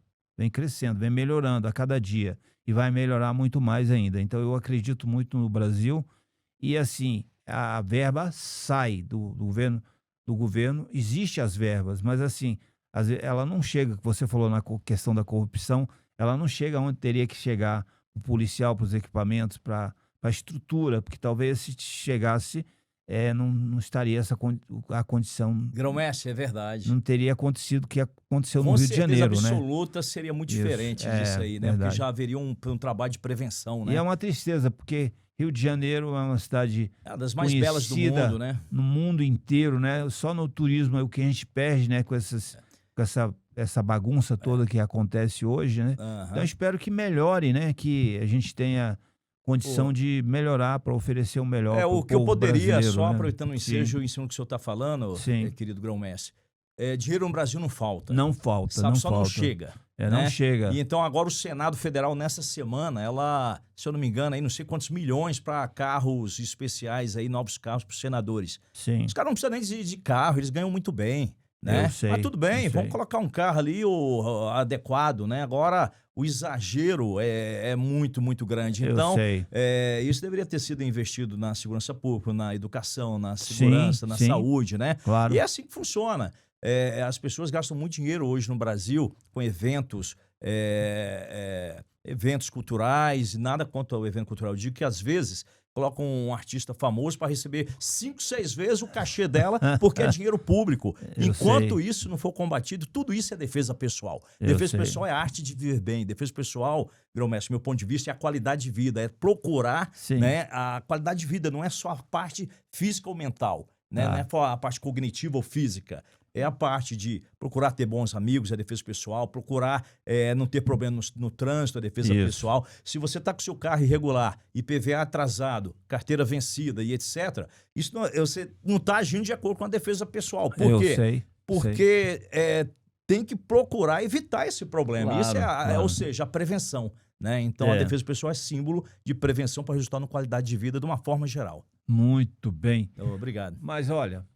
vem melhorando a cada dia e vai melhorar muito mais ainda. Então eu acredito muito no Brasil e assim, a verba sai do governo, existe as verbas, mas assim, ela não chega, que você falou na questão da corrupção, ela não chega onde teria que chegar o policial para os equipamentos, para a estrutura, porque talvez se chegasse, não estaria a condição, Grão-Mestre, é verdade. não teria acontecido o que aconteceu no Com Rio de certeza Janeiro, né? absoluta seria muito Isso, diferente disso aí, né? Porque verdade. já haveria um trabalho de prevenção, E é né? uma tristeza, porque Rio de Janeiro é uma cidade É uma das mais belas do conhecida mundo, né? no mundo inteiro, né? Só no turismo é o que a gente perde, né? Com essa bagunça toda que acontece hoje, né? Então eu Aham. espero que melhore, né? Que a gente tenha condição Pô, de melhorar para oferecer o melhor para o o que eu povo poderia, brasileiro, só né? aproveitando o Sim, ensejo em cima do que o senhor está falando, sim. querido Grão-Mestre, dinheiro no Brasil não falta. Não falta, Sabe, não só não falta. chega, Não né? chega. E então agora o Senado Federal, nessa semana, ela, se eu não me engano, aí não sei quantos milhões para carros especiais, aí, novos carros para os senadores. Sim, Os caras não precisam nem de carro, eles ganham muito bem, né? eu sei, Mas tudo bem, eu vamos sei. colocar um carro ali adequado, né? Agora, o exagero é muito, muito grande. Eu Então, sei. isso deveria ter sido investido na segurança pública, na educação, na Sim, segurança, na sim, saúde, né? claro. E é assim que funciona. As pessoas gastam muito dinheiro hoje no Brasil com eventos, eventos culturais, nada contra o evento cultural. Eu digo que às vezes colocam um artista famoso para receber 5, 6 vezes o cachê dela, porque é dinheiro público. Enquanto isso não for combatido, tudo isso é defesa pessoal. Defesa pessoal é a arte de viver bem. Defesa pessoal, Grão-Mestre, meu ponto de vista, é a qualidade de vida, é procurar, né, a qualidade de vida, não é só a parte física ou mental, né? Não é só a parte cognitiva ou física. É a parte de procurar ter bons amigos, a defesa pessoal, procurar não ter problema no trânsito, a defesa pessoal. Se você está com seu carro irregular, IPVA atrasado, carteira vencida e etc., isso não, você não está agindo de acordo com a defesa pessoal. Por quê? Porque tem que procurar evitar esse problema. Claro, isso claro. ou seja, a prevenção, né? Então, a defesa pessoal é símbolo de prevenção para resultar na qualidade de vida de uma forma geral. Muito bem. Obrigado. Mas olha,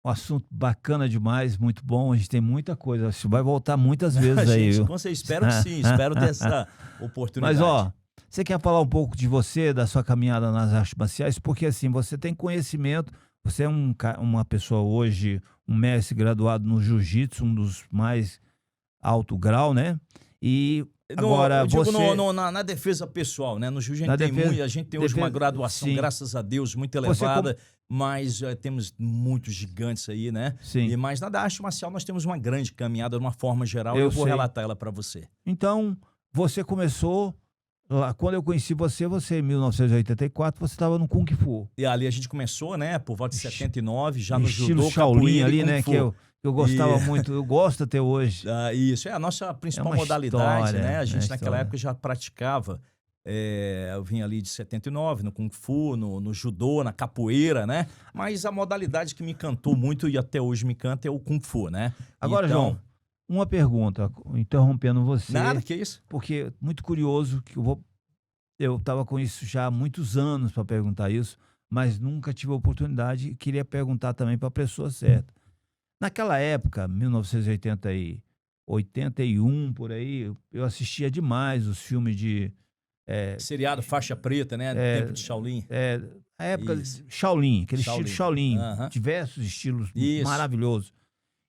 um assunto bacana demais, muito bom. A gente tem muita coisa. Você vai voltar muitas vezes aí, viu? Espero que sim, espero ter essa oportunidade. Mas, ó, você quer falar um pouco de você, da sua caminhada nas artes marciais? Porque, assim, você tem conhecimento, você é uma pessoa hoje, um mestre graduado no jiu-jitsu, um dos mais alto grau, né? E agora na defesa pessoal, né? No jiu-jitsu a gente tem hoje uma graduação, graças a Deus, muito elevada, mas temos muitos gigantes aí, né? Sim. Mas na arte marcial nós temos uma grande caminhada de uma forma geral, eu vou relatar ela para você. Então, você começou lá, quando eu conheci você em 1984, você estava no Kung Fu. E ali a gente começou, né, por volta de 79, já no estilo judô, Shaolin ali, né, que eu gostava muito, eu gosto até hoje. Isso, é a nossa principal modalidade, né? A gente naquela época já praticava, eu vim ali de 79, no Kung Fu, no judô, na capoeira, né? Mas a modalidade que me encantou muito e até hoje me encanta é o Kung Fu, né? Agora, então, João, uma pergunta, interrompendo você. Nada, que isso? Porque muito curioso, que eu estava com isso já há muitos anos para perguntar isso, mas nunca tive a oportunidade e queria perguntar também para a pessoa certa. Naquela época, 1981, por aí, eu assistia demais os filmes de... seriado Faixa Preta, né? Tempo de Shaolin. A época de Shaolin, aquele estilo Shaolin. Diversos estilos maravilhosos.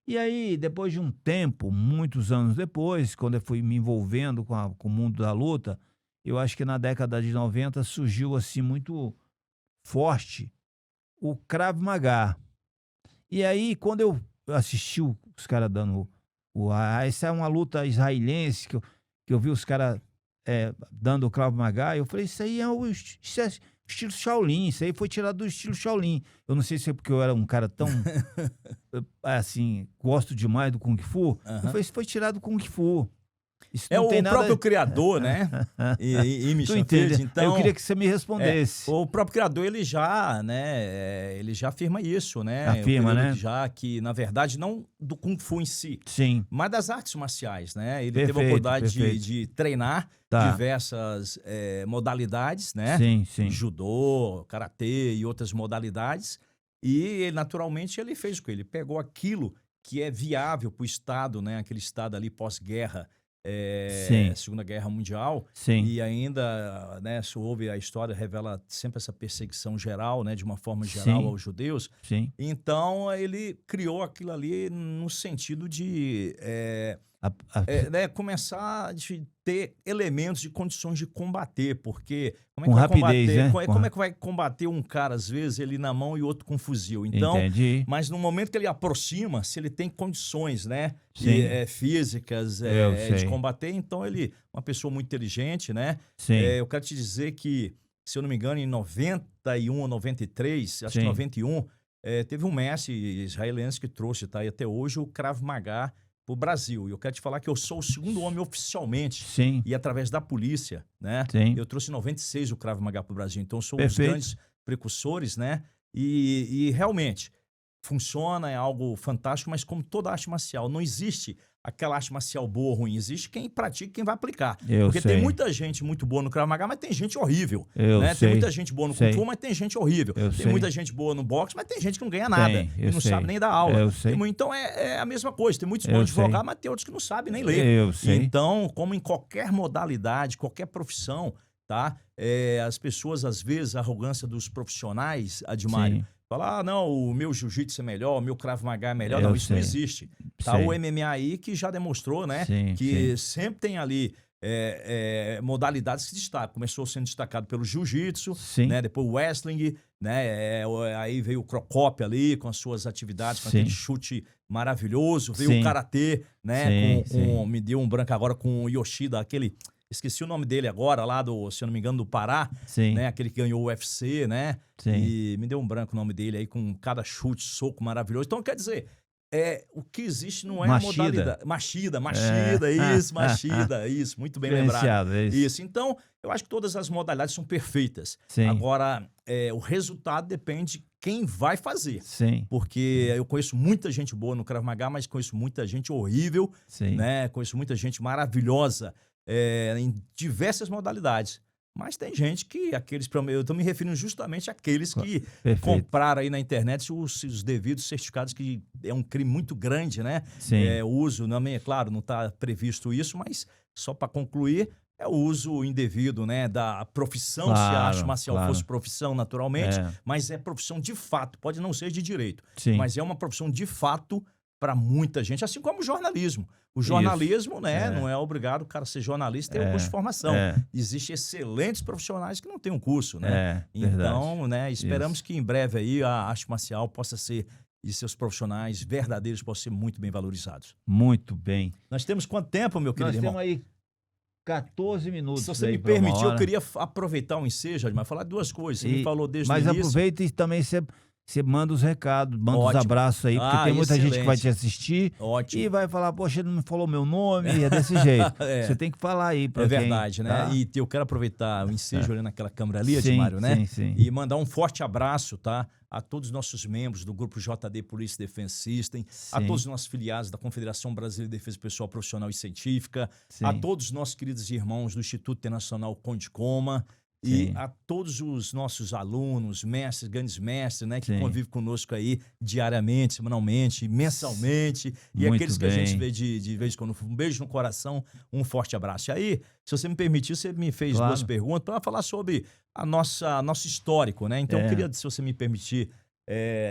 E aí, depois de um tempo, muitos anos depois, quando eu fui me envolvendo com o mundo da luta, eu acho que na década de 90 surgiu assim muito forte o Krav Maga. E aí, quando eu assisti os caras dando essa é uma luta israelense que eu vi os caras dando o Krav Maga, eu falei, isso aí é o estilo Shaolin, isso aí foi tirado do estilo Shaolin. Eu não sei se é porque eu era um cara tão, assim, gosto demais do Kung Fu, eu falei, isso foi tirado do Kung Fu. Isso não tem nada... próprio criador, né? Tu entende? Então, eu queria que você me respondesse. O próprio criador, ele já, né? Ele já afirma isso, né? Afirma, né? Já que, na verdade, não do Kung Fu em si, sim, mas das artes marciais, né? Ele teve a oportunidade de treinar diversas modalidades, né? Sim, sim. Judô, karatê e outras modalidades. E, naturalmente, ele fez o quê? Ele pegou aquilo que é viável para o Estado, né? Aquele Estado ali pós-guerra, Segunda Guerra Mundial, e ainda, né, se houve a história, revela sempre essa perseguição geral, né, de uma forma geral aos judeus. Então ele criou aquilo ali no sentido de né, começar a ter elementos de condições de combater, porque como é que com rapidez, combater, né? como é que vai combater um cara, às vezes, ele na mão e outro com fuzil? Então, mas no momento que ele aproxima, se ele tem condições, né, físicas de combater, então ele uma pessoa muito inteligente, né? Eu quero te dizer que, se eu não me engano, em 91 ou 93, acho que 91, teve um mestre israelense que trouxe, tá aí até hoje, o Krav Maga para o Brasil. E eu quero te falar que eu sou o segundo homem oficialmente, e através da polícia, né? Eu trouxe em 96 o Krav Maga para o Brasil. Então, sou um dos grandes precursores, né? E realmente, funciona, é algo fantástico, mas como toda arte marcial, não existe aquela arte marcial boa ou ruim. Existe quem pratica e quem vai aplicar. Porque tem muita gente muito boa no Krav Maga, mas tem gente horrível. Né? Tem muita gente boa no Kung Fu, mas tem gente horrível. Tem muita gente boa no boxe, mas tem gente que não ganha nada. E não sabe nem dar aula. Então é a mesma coisa. Tem muitos bons advogados, mas tem outros que não sabem nem ler. Então, como em qualquer modalidade, qualquer profissão, tá? As pessoas, às vezes, a arrogância dos profissionais, Admário, Falar, não, o meu jiu-jitsu é melhor, o meu Krav Maga é melhor. Eu Não, isso não sei. existe. Tá Sei. o MMA aí que já demonstrou, né? Sim, Que sempre tem ali modalidades que se destacam. Começou sendo destacado pelo jiu-jitsu, sim, né? Depois o wrestling, né? Aí veio o Crocop ali com as suas atividades, com sim, aquele chute maravilhoso. Veio sim, o Karatê, né? sim, Com sim, me deu um branco agora com o Yoshida, aquele... Esqueci o nome dele agora, lá do, se eu não me engano, do Pará, sim, né? Aquele que ganhou o UFC, né? sim. E me deu um branco o nome dele aí, com cada chute, soco maravilhoso. Então, quer dizer, o que existe não é a Machida. modalidade. Machida, É. machida, isso, muito bem lembrado. Diferenciado, é isso. Isso. Então, eu acho que todas as modalidades são perfeitas. Sim, Agora, o resultado depende de quem vai fazer. sim, Porque eu conheço muita gente boa no Krav Maga, mas conheço muita gente horrível, sim. né? Conheço muita gente maravilhosa em diversas modalidades. Mas tem gente que, eu estou me referindo justamente àqueles que Perfeito. compraram aí na internet os devidos certificados, que é um crime muito grande, né? Sim, O uso, é claro, não está previsto isso, mas só para concluir, é o uso indevido, né, da profissão, se a arte claro, marcial claro. fosse profissão naturalmente, É, mas é profissão de fato, pode não ser de direito, sim, mas é uma profissão de fato para muita gente, assim como o jornalismo. O isso. jornalismo, né, É, não é obrigado o cara ser jornalista e ter um curso de é, formação. é, Existem excelentes profissionais que não têm um curso, né? verdade. Então, né, esperamos Isso. que em breve aí a arte marcial possa ser, e seus profissionais verdadeiros possam ser muito bem valorizados. Muito bem. Nós temos quanto tempo, meu Nós querido irmão? temos aí 14 Se minutos você aí me para uma permitir, eu hora. queria aproveitar o ensejo, mas falar duas coisas. Você me falou desde o Mas início. aproveita e também você manda os recados, manda os Ótimo. abraços aí, porque Ah, tem muita gente que vai te excelente. assistir e Ótimo. vai falar, poxa, ele não me falou meu nome, e é desse jeito. Você É, tem que falar aí é para quem, verdade, né? tá? E eu quero aproveitar o ensejo ali naquela câmera ali, Sim, Edmário, né? sim, sim. E mandar um forte abraço, tá? A todos os nossos membros do Grupo JD Polícia Defense System, a Sim, todos os nossos filiados da Confederação Brasileira de Defesa Pessoal Profissional e Científica, a sim, todos os nossos queridos irmãos do Instituto Internacional Conde Coma e sim, a todos os nossos alunos, mestres, grandes mestres, né, que sim. convivem conosco aí diariamente, semanalmente, mensalmente, e Muito aqueles que a gente bem. vê de vez em quando. Um beijo no coração, um forte abraço. E aí, se você me permitir, você me fez duas Claro. perguntas para falar sobre nosso histórico, né? Então, eu É. queria, se você me permitir,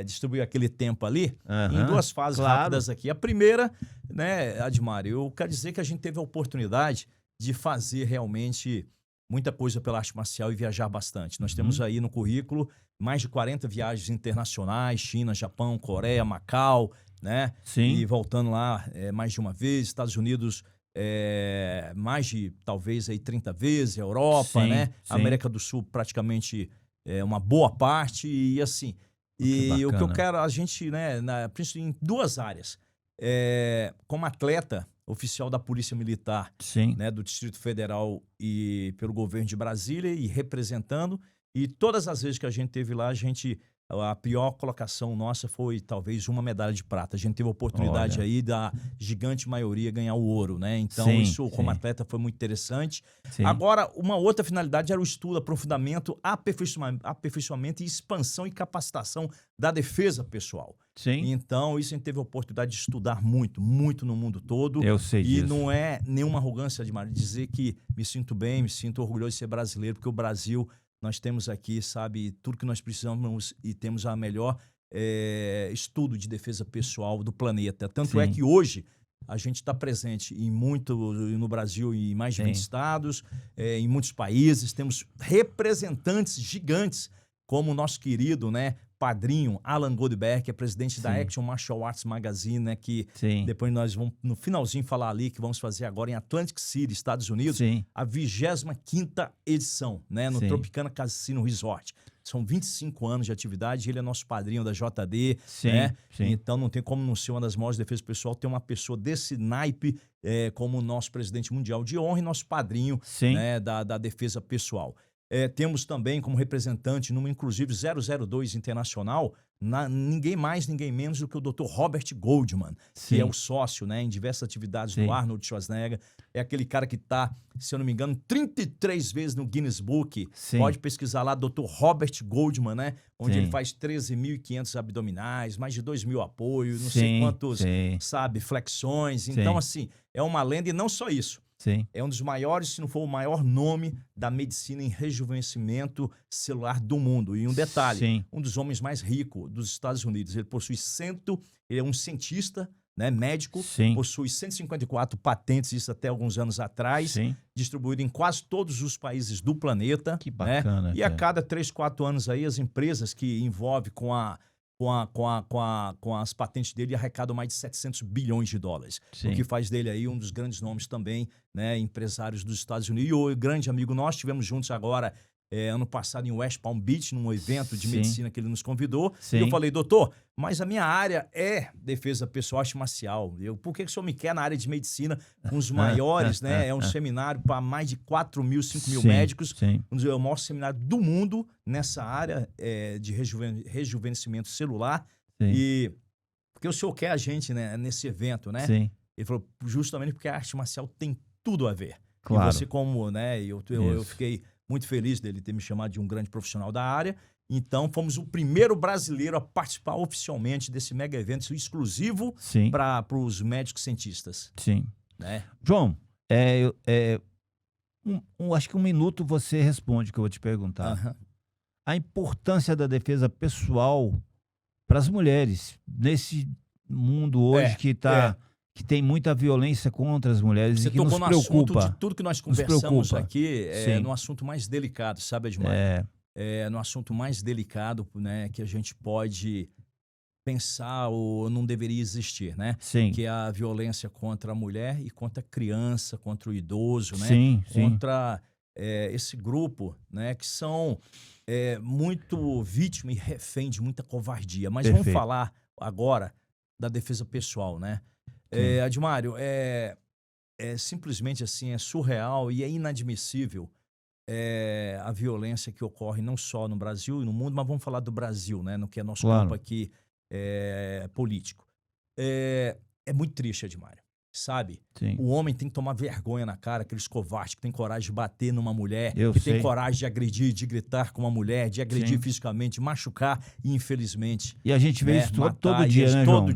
distribuir aquele tempo ali em Aham, duas fases claro. rápidas aqui. A primeira, né, Admário, eu quero dizer que a gente teve a oportunidade de fazer realmente muita coisa pela arte marcial e viajar bastante. Nós temos aí no currículo mais de 40 viagens internacionais, China, Japão, Coreia, Macau, né? Sim, E voltando lá mais de uma vez, Estados Unidos mais de talvez aí 30 vezes, Europa, sim, né? sim. América do Sul praticamente uma boa parte e assim. Que E o que eu bacana. quero, a gente, né, principalmente em duas áreas. Como atleta oficial da Polícia Militar, Sim, né, do Distrito Federal e pelo governo de Brasília e representando. E todas as vezes que a gente teve lá, a pior colocação nossa foi talvez uma medalha de prata. A gente teve a oportunidade olha. aí da gigante maioria ganhar o ouro, né? Então Sim, isso como sim, atleta foi muito interessante. sim. Agora, uma outra finalidade era o estudo, aprofundamento, aperfeiçoamento e expansão e capacitação da defesa pessoal. Sim, Então, isso a gente teve a oportunidade de estudar muito, muito no mundo todo. eu sei E disso. não é nenhuma arrogância, Admário, dizer que me sinto bem, me sinto orgulhoso de ser brasileiro, porque o Brasil, nós temos aqui, sabe, tudo que nós precisamos e temos a melhor estudo de defesa pessoal do planeta. Tanto é Sim. que hoje a gente está presente no Brasil, em mais de 20 Sim. estados, em muitos países. Temos representantes gigantes, como o nosso querido, né, padrinho Alan Goldberg, que é presidente da Sim. Action Martial Arts Magazine, né, que Sim, depois nós vamos, no finalzinho, falar ali que vamos fazer agora em Atlantic City, Estados Unidos, sim, a 25ª edição, né, no Sim. Tropicana Cassino Resort. São 25 anos de atividade, ele é nosso padrinho da JD, sim, né? sim. Então não tem como não ser uma das maiores defesas pessoal, ter uma pessoa desse naipe como o nosso presidente mundial de honra e nosso padrinho, Sim. né, da defesa pessoal. Temos também como representante, numa inclusive 002 Internacional, ninguém mais, ninguém menos do que o Dr. Robert Goldman, que Sim. é o sócio, né, em diversas atividades Sim. do Arnold Schwarzenegger. É aquele cara que está, se eu não me engano, 33 vezes no Guinness Book. Sim. Pode pesquisar lá, Dr. Robert Goldman, né? Onde Sim. ele faz 13.500 abdominais, mais de 2.000 apoios, não sei Sim, quantos, sim. sabe, flexões. Sim. Então, assim, é uma lenda e não só isso. Sim. É um dos maiores, se não for o maior nome da medicina em rejuvenescimento celular do mundo. E um detalhe, Sim. um dos homens mais ricos dos Estados Unidos. Ele possui ele é um cientista, né, médico, Sim. possui 154 patentes, isso até alguns anos atrás, Sim. distribuído em quase todos os países do planeta. Que né? bacana. E a cara. cada 3, 4 anos aí, as empresas que envolvem com as patentes dele arrecadam mais de 700 bilhões de dólares. Sim. O que faz dele aí um dos grandes nomes também, né, empresários dos Estados Unidos. E o grande amigo nosso, estivemos juntos agora, ano passado em West Palm Beach, num evento de Sim. medicina que ele nos convidou. Sim. E eu falei, doutor, mas a minha área é defesa pessoal, arte marcial. Por que o senhor me quer na área de medicina com os maiores, né? É um seminário para mais de 4 mil, 5 mil Sim. médicos. Sim. É o maior seminário do mundo nessa área de rejuvenescimento celular. Sim. E porque o senhor quer a gente, né, nesse evento, né? Sim. Ele falou, justamente porque a arte marcial tem tudo a ver. Claro. E você como, né, eu Isso. fiquei muito feliz dele ter me chamado de um grande profissional da área. Então, fomos o primeiro brasileiro a participar oficialmente desse mega evento exclusivo Sim. para os médicos cientistas, Sim. né? João, acho que 1 minuto você responde o que eu vou te perguntar. Aham. A importância da defesa pessoal para as mulheres nesse mundo hoje que tem muita violência contra as mulheres Você e que tocou nos no assunto preocupa. de tudo que nós conversamos preocupa. aqui, Sim. no assunto mais delicado, sabe, Edmar? No assunto mais delicado, né, que a gente pode pensar ou não deveria existir, né? Sim. Que é a violência contra a mulher e contra a criança, contra o idoso, né? Sim, sim. Contra esse grupo, né, que são muito vítima e refém de muita covardia. Mas Perfeito. vamos falar agora da defesa pessoal, né? Sim. Admário, simplesmente assim, é surreal e é inadmissível a violência que ocorre não só no Brasil e no mundo, mas vamos falar do Brasil, né? No que é nosso Claro. campo aqui político. É muito triste, Admário, sabe? Sim. O homem tem que tomar vergonha na cara, aqueles covardes que tem coragem de bater numa mulher, Eu que sei. tem coragem de agredir, de gritar com uma mulher, de agredir Sim. fisicamente, de machucar e, infelizmente, E a gente vê né, isso todo matar, dia, né, João?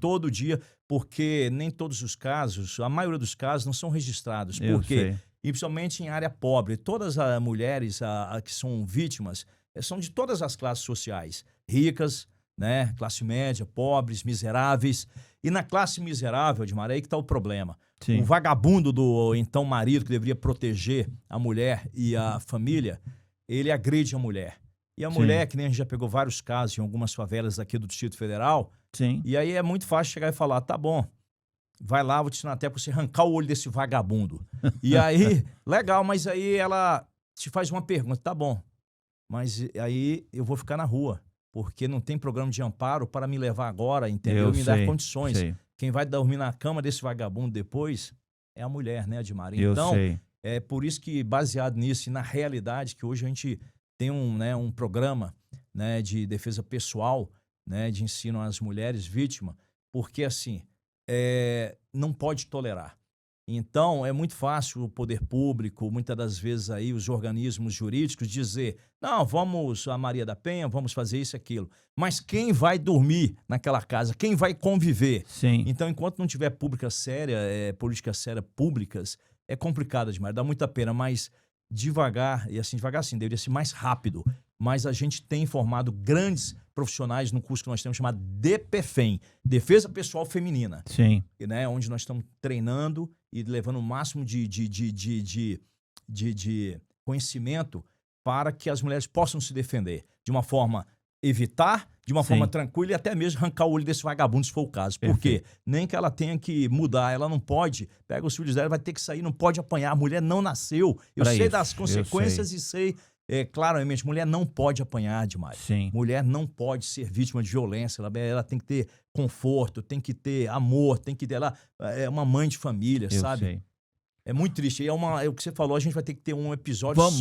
todo dia, porque nem todos os casos, a maioria dos casos não são registrados. Eu Por quê? sei. E principalmente em área pobre. Todas as mulheres que são vítimas são de todas as classes sociais. Ricas, né? Classe média, pobres, miseráveis. E na classe miserável, Edmar, aí que está o problema. Sim. O vagabundo do então marido, que deveria proteger a mulher e a família, ele agride a mulher. E a Sim. mulher, que nem a gente já pegou vários casos em algumas favelas aqui do Distrito Federal, Sim. e aí é muito fácil chegar e falar, tá bom, vai lá, vou te ensinar até pra você arrancar o olho desse vagabundo. E aí, legal, mas aí ela te faz uma pergunta, tá bom, mas aí eu vou ficar na rua, porque não tem programa de amparo para me levar agora, entendeu? Eu Me dar sei, condições. sei. Quem vai dormir na cama desse vagabundo depois é a mulher, né, Admar? Eu Então, sei. é por isso que, baseado nisso e na realidade, que hoje a gente tem um programa, né, de defesa pessoal, né, de ensino às mulheres vítimas, porque assim, não pode tolerar. Então, é muito fácil o poder público, muitas das vezes aí os organismos jurídicos dizer, não, vamos a Maria da Penha, vamos fazer isso e aquilo. Mas quem vai dormir naquela casa? Quem vai conviver? Sim. Então, enquanto não tiver política séria públicas, é complicado demais, dá muita pena, mas devagar assim, deveria ser mais rápido. Mas a gente tem formado grandes profissionais no curso que nós temos chamado DPFEM, Defesa Pessoal Feminina, Sim. né, onde nós estamos treinando e levando o máximo de conhecimento para que as mulheres possam se defender de uma forma evitar, de uma Sim. forma tranquila e até mesmo arrancar o olho desse vagabundo, se for o caso. Por quê? Nem que ela tenha que mudar, ela não pode, pega os filhos dela, vai ter que sair, não pode apanhar. A mulher não nasceu. Eu Pra sei isso, das eu consequências e sei claramente, mulher não pode apanhar demais. Sim. Mulher não pode ser vítima de violência, ela tem que ter conforto, tem que ter amor, tem que ter, ela é uma mãe de família, Eu sei. sei. É muito triste. É o que você falou, a gente vai ter que ter um episódio vamos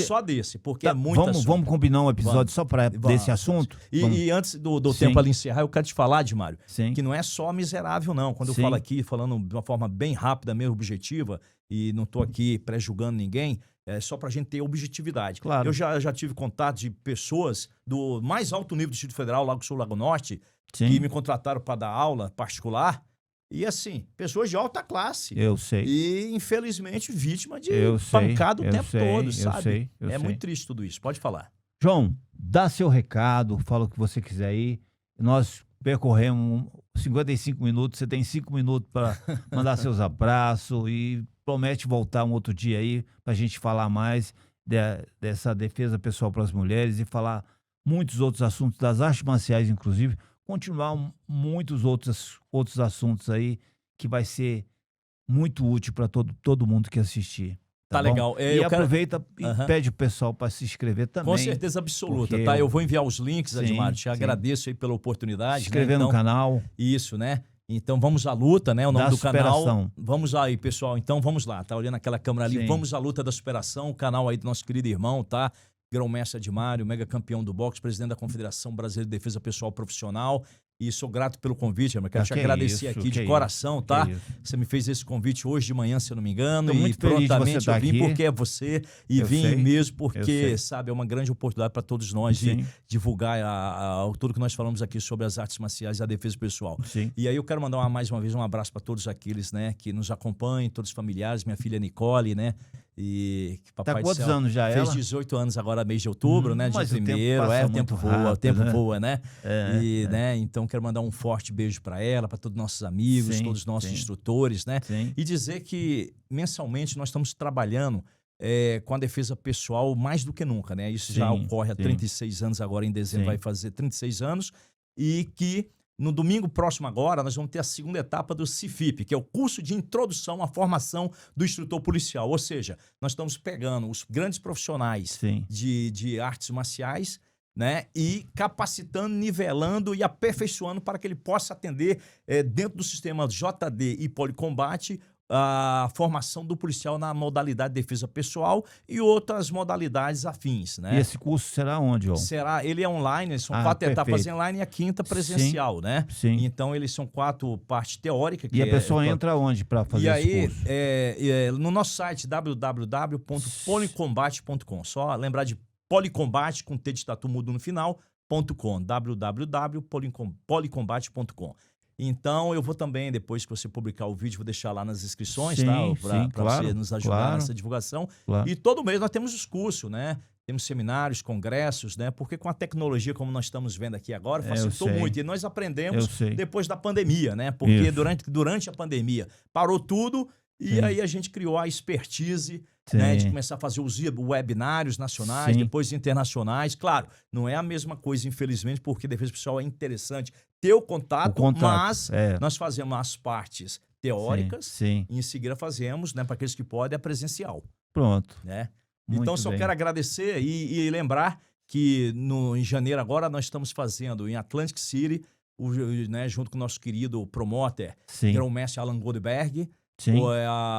só desse, porque Tá, é muito assunto. vamos combinar um episódio Vamos. só para desse assunto? E antes do Sim. tempo ali encerrar, eu quero te falar, Admário, Sim. que não é só miserável, não. Quando Sim. eu falo aqui, falando de uma forma bem rápida, mesmo objetiva, e não estou aqui pré-julgando ninguém, é só para a gente ter objetividade. Claro. Eu já tive contato de pessoas do mais alto nível do Distrito Federal, Lago Sul, Lago Norte, Sim. que me contrataram para dar aula particular, E assim, pessoas de alta classe. Eu sei. E, infelizmente, vítima de Eu sei, pancada o eu tempo sei, todo, eu sabe? sei, eu É sei. muito triste tudo isso. Pode falar. João, dá seu recado, fala o que você quiser aí. Nós percorremos 55 minutos, você tem 5 minutos para mandar seus abraços e promete voltar um outro dia aí para a gente falar mais dessa defesa pessoal para as mulheres e falar muitos outros assuntos das artes marciais, inclusive, continuar muitos outros assuntos aí que vai ser muito útil para todo mundo que assistir. Tá Bom? legal. E Eu quero... aproveita e Aham. pede o pessoal para se inscrever também. Com certeza absoluta, porque tá? Eu vou enviar os links, Sim, Admar. Te sim. agradeço aí pela Se oportunidade. inscrever né? no canal. Isso, né? Então vamos à luta, né? O nome Da do canal. superação. Vamos aí, pessoal. Então vamos lá. Tá olhando aquela câmera ali? Sim. Vamos à luta da superação. O canal aí do nosso querido irmão, tá? Grão-mestre Admário, mega campeão do boxe, presidente da Confederação Brasileira de Defesa Pessoal Profissional. E sou grato pelo convite, irmão. Quero te agradecer isso, aqui de que coração, isso, tá? que isso. Você me fez esse convite hoje de manhã, se eu não me engano. Tô muito feliz de você prontamente tá eu vim aqui. porque é você. E Eu vim sei, mesmo eu porque, sei. sabe, é uma grande oportunidade para todos nós de Sim, divulgar tudo que nós falamos aqui sobre as artes marciais e a defesa pessoal. sim. E aí eu quero mandar mais uma vez um abraço para todos aqueles, né, que nos acompanham, todos os familiares, minha filha Nicole, né, e que papai Tá do quantos céu anos já fez ela? 18 anos agora, mês de outubro, né, dia mas o tempo 1º, passa o tempo muito voa, o rápido, tempo né? voa, né, É, né, então quero mandar um forte beijo para ela, para todos os nossos amigos, Sim, todos os nossos sim. instrutores, né, Sim. e dizer que mensalmente nós estamos trabalhando com a defesa pessoal mais do que nunca, né? Isso já Sim, ocorre há sim. 36 anos, agora em dezembro Sim. vai fazer 36 anos, e que no domingo próximo agora nós vamos ter a segunda etapa do CIFIP, que é o curso de introdução à formação do instrutor policial, ou seja, nós estamos pegando os grandes profissionais Sim. de artes marciais, né, e capacitando, nivelando e aperfeiçoando para que ele possa atender dentro do sistema JD e Policombate a formação do policial na modalidade de defesa pessoal e outras modalidades afins, né? E esse curso será onde, João? Ele é online, são Ah, 4 etapas perfeito. online e a quinta presencial, né? Sim. Então eles são 4 partes teóricas. E a pessoa entra onde para fazer E aí, esse curso? no nosso site www.policombate.com, só lembrar de Policombate com T de tatu mudo no final, .com, www.policombate.com. Então, eu vou também, depois que você publicar o vídeo, vou deixar lá nas inscrições, Sim, tá? sim, Para claro, você nos ajudar claro. nessa divulgação. Claro. E todo mês nós temos os cursos, né? Temos seminários, congressos, né? Porque com a tecnologia, como nós estamos vendo aqui agora, facilitou sei. muito. E nós aprendemos Eu sei. depois da pandemia, né? Porque Isso. durante a pandemia parou tudo e Sim. aí a gente criou a expertise, né, de começar a fazer os webinários nacionais, Sim. depois internacionais. Claro, não é a mesma coisa, infelizmente, porque defesa pessoal é interessante ter o contato, mas nós fazemos as partes teóricas Sim. e em seguida fazemos, né, para aqueles que podem, a presencial. Pronto. Né? Muito Então, só bem. quero agradecer e lembrar que em janeiro agora nós estamos fazendo em Atlantic City, né, junto com o nosso querido promoter, Sim. Grão-mestre Alan Goldberg. Sim.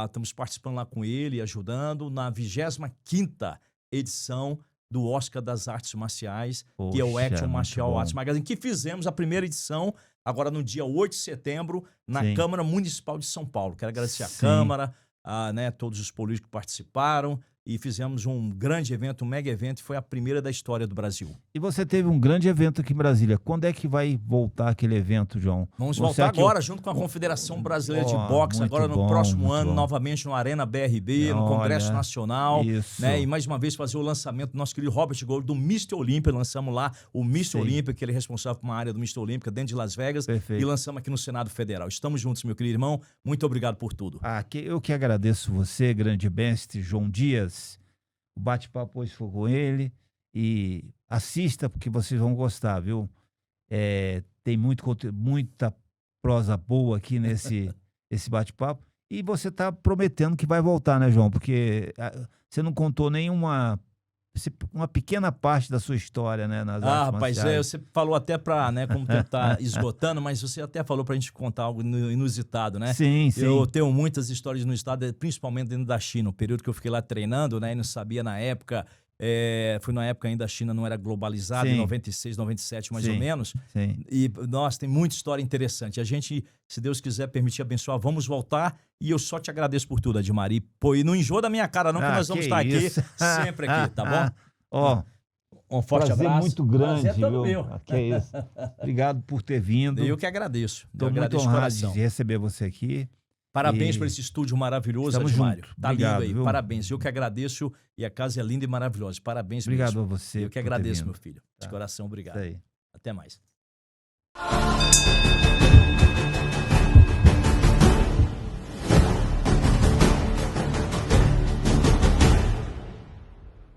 Estamos participando lá com ele, ajudando na 25ª edição do Oscar das Artes Marciais, que é o Poxa, Action muito Martial bom. Arts Magazine, que fizemos a primeira edição agora no dia 8 de setembro na Sim. Câmara Municipal de São Paulo. Quero agradecer Sim. à Câmara, né, todos os políticos que participaram e fizemos um grande evento, um mega evento, e foi a primeira da história do Brasil. E você teve um grande evento aqui em Brasília. Quando é que vai voltar aquele evento, João? Vamos Você voltar aqui- agora, junto com a Confederação Brasileira de Ó, Boxe, muito agora no bom, próximo muito ano, bom. novamente no Arena BRB, no Congresso Olha, Nacional. Isso. Né? E mais uma vez fazer o lançamento do nosso querido Robert Gold, do Mr. Olímpia. Lançamos lá o Mr. Sim. Olímpia, que ele é responsável por uma área do Mr. Olímpia dentro de Las Vegas. Perfeito. E lançamos aqui no Senado Federal. Estamos juntos, meu querido irmão. Muito obrigado por tudo. Eu que agradeço você, grande mestre João Dias. O bate-papo hoje foi com ele. E assista, porque vocês vão gostar, viu? Tem muito conteúdo, muita prosa boa aqui esse bate-papo. E você está prometendo que vai voltar, né, João? Porque você não contou nenhuma uma pequena parte da sua história, né, nas artes Rapaz, marciais. você falou até para, né, como tentar esgotando, mas você até falou pra gente contar algo inusitado, né? Sim, sim. Eu tenho muitas histórias inusitadas, principalmente dentro da China. O período que eu fiquei lá treinando, né, e não sabia na época, foi na época ainda a China não era globalizada, Sim. em 96, 97 mais Sim. ou menos. Sim. E, nossa, tem muita história interessante. A gente, se Deus quiser permitir abençoar, vamos voltar. E eu só te agradeço por tudo, Admar. E não enjoa da minha cara não, que nós vamos estar isso. aqui, sempre aqui, tá bom? Ó, Um forte Prazer abraço. muito grande, Prazer é todo viu? meu. Que é isso. Obrigado por ter vindo. Eu que agradeço. Estou Eu muito agradeço de honrado coração. de receber você aqui. Parabéns E por esse estúdio maravilhoso, estamos Admário. juntos. Tá Obrigado, lindo aí. viu? Parabéns. Eu que agradeço e a casa é linda e maravilhosa. Parabéns Obrigado mesmo. a você. Eu que por ter agradeço, vindo. meu filho. De Tá. coração, obrigado. Isso aí. Até mais.